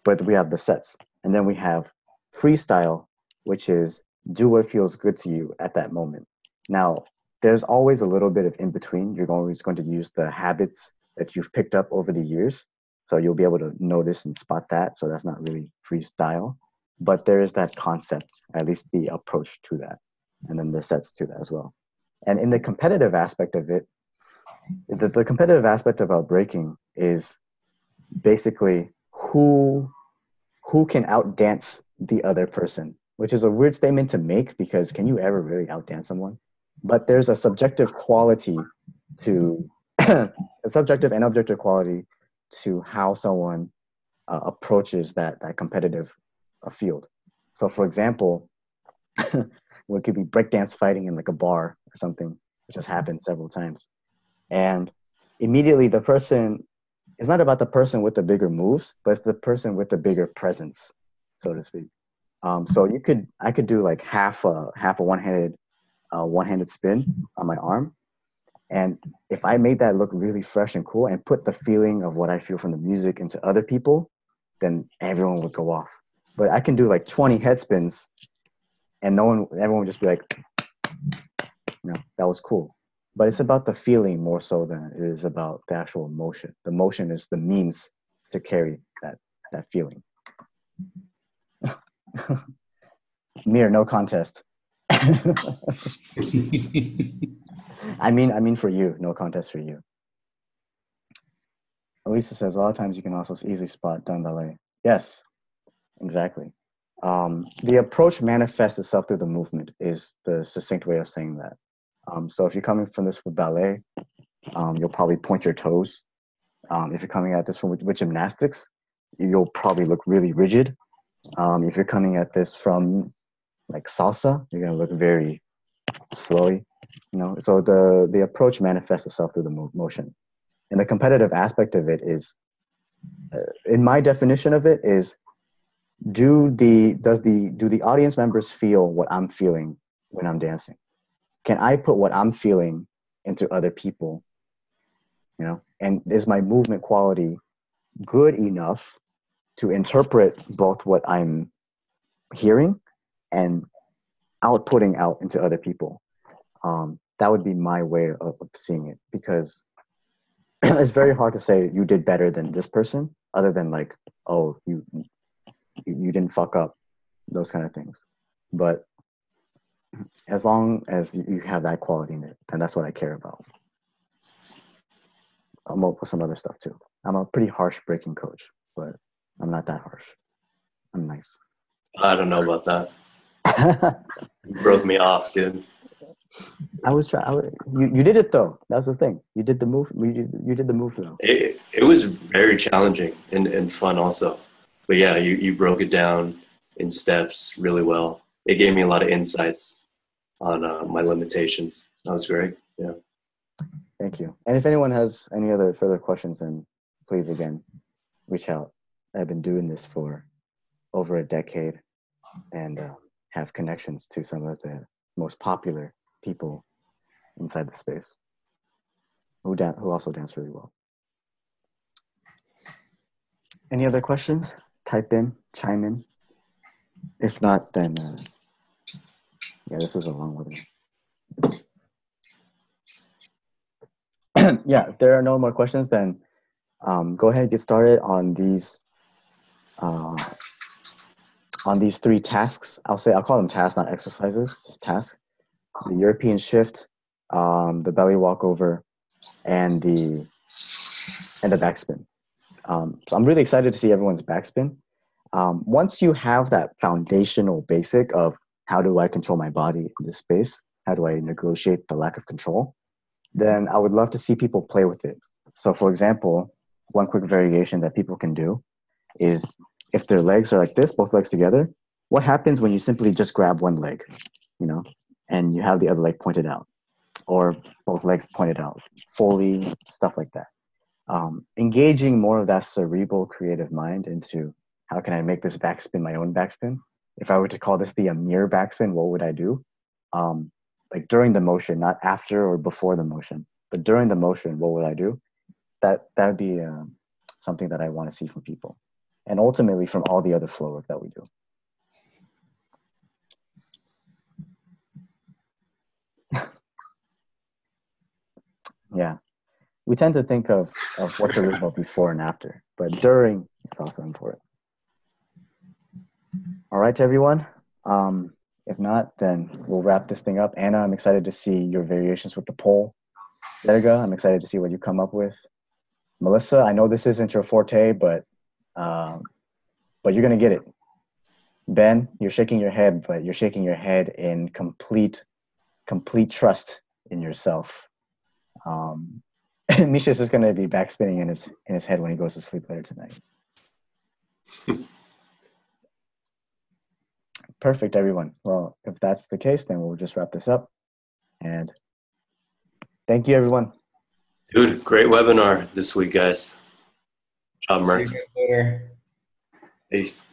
But we have the sets, and then we have freestyle, which is do what feels good to you at that moment. Now, there's always a little bit of in between. You're always going to use the habits that you've picked up over the years. So you'll be able to notice and spot that. So that's not really freestyle, but there is that concept, at least the approach to that, and then the sets to that as well. And in the competitive aspect of it, the competitive aspect about breaking is basically who can outdance the other person, which is a weird statement to make because can you ever really outdance someone? But there's a subjective quality to a subjective and objective quality to how someone approaches that competitive field. So, for example, it could be breakdance fighting in like a bar or something, which has happened several times, and immediately the person, it's not about the person with the bigger moves, but it's the person with the bigger presence, so to speak. So I could do like half a one-handed spin on my arm, and if I made that look really fresh and cool and put the feeling of what I feel from the music into other people, then everyone would go off. But I can do like 20 head spins, and everyone would just be like, that was cool. But it's about the feeling more so than it is about the actual emotion. The motion is the means to carry that feeling. Mir, no contest. I mean for you, no contest for you. Elisa says a lot of times you can also easily spot done ballet. Yes, exactly. The approach manifests itself through the movement is the succinct way of saying that. So if you're coming from this with ballet, you'll probably point your toes. If you're coming at this with gymnastics, you'll probably look really rigid. If you're coming at this from like salsa, you're gonna look very flowy. So the approach manifests itself through the motion, and the competitive aspect of it is, in my definition of it, is do the audience members feel what I'm feeling when I'm dancing? Can I put what I'm feeling into other people? And is my movement quality good enough to interpret both what I'm hearing and outputting out into other people? That would be my way of seeing it, because it's very hard to say you did better than this person, other than like, oh, you didn't fuck up, those kind of things. But as long as you have that quality in it, and that's what I care about. I'm up with some other stuff too. I'm a pretty harsh breaking coach, but I'm not that harsh. I'm nice. I don't know about that. You broke me off, dude. I was trying. You did it though. That's the thing. You did the move. You did the move though. It was very challenging and fun also. But yeah, you broke it down in steps really well. It gave me a lot of insights on my limitations. That was great. Yeah. Thank you. And if anyone has any other further questions, then please again reach out. I've been doing this for over a decade, and have connections to some of the most popular people inside the space who also dance really well. Any other questions? Type in, chime in. If not, then yeah, this was a long webinar. Yeah, if there are no more questions, then go ahead and get started on these three tasks. I'll call them tasks, not exercises, just tasks. The European shift, the belly walkover, and the backspin. So I'm really excited to see everyone's backspin. Once you have that foundational basic of how do I control my body in this space, how do I negotiate the lack of control, then I would love to see people play with it. So for example, one quick variation that people can do is if their legs are like this, both legs together, what happens when you simply just grab one leg, and you have the other leg pointed out? or both legs pointed out, fully, stuff like that. Engaging more of that cerebral creative mind into how can I make this backspin my own backspin? If I were to call this the Amir backspin, what would I do? Like during the motion, not after or before the motion, but during the motion, what would I do? That would be something that I want to see from people, and ultimately from all the other flow work that we do. Yeah, we tend to think of what's original before and after, but during is also important. All right, everyone. If not, then we'll wrap this thing up. Anna, I'm excited to see your variations with the poll. Derga, I'm excited to see what you come up with. Melissa, I know this isn't your forte, but you're gonna get it. Ben, you're shaking your head, but you're shaking your head in complete trust in yourself. Misha's just gonna be backspinning in his head when he goes to sleep later tonight. Perfect, everyone. Well, if that's the case, then we'll just wrap this up. And thank you, everyone. Dude, great webinar this week, guys. Good job, See Mark. you guys later. Peace.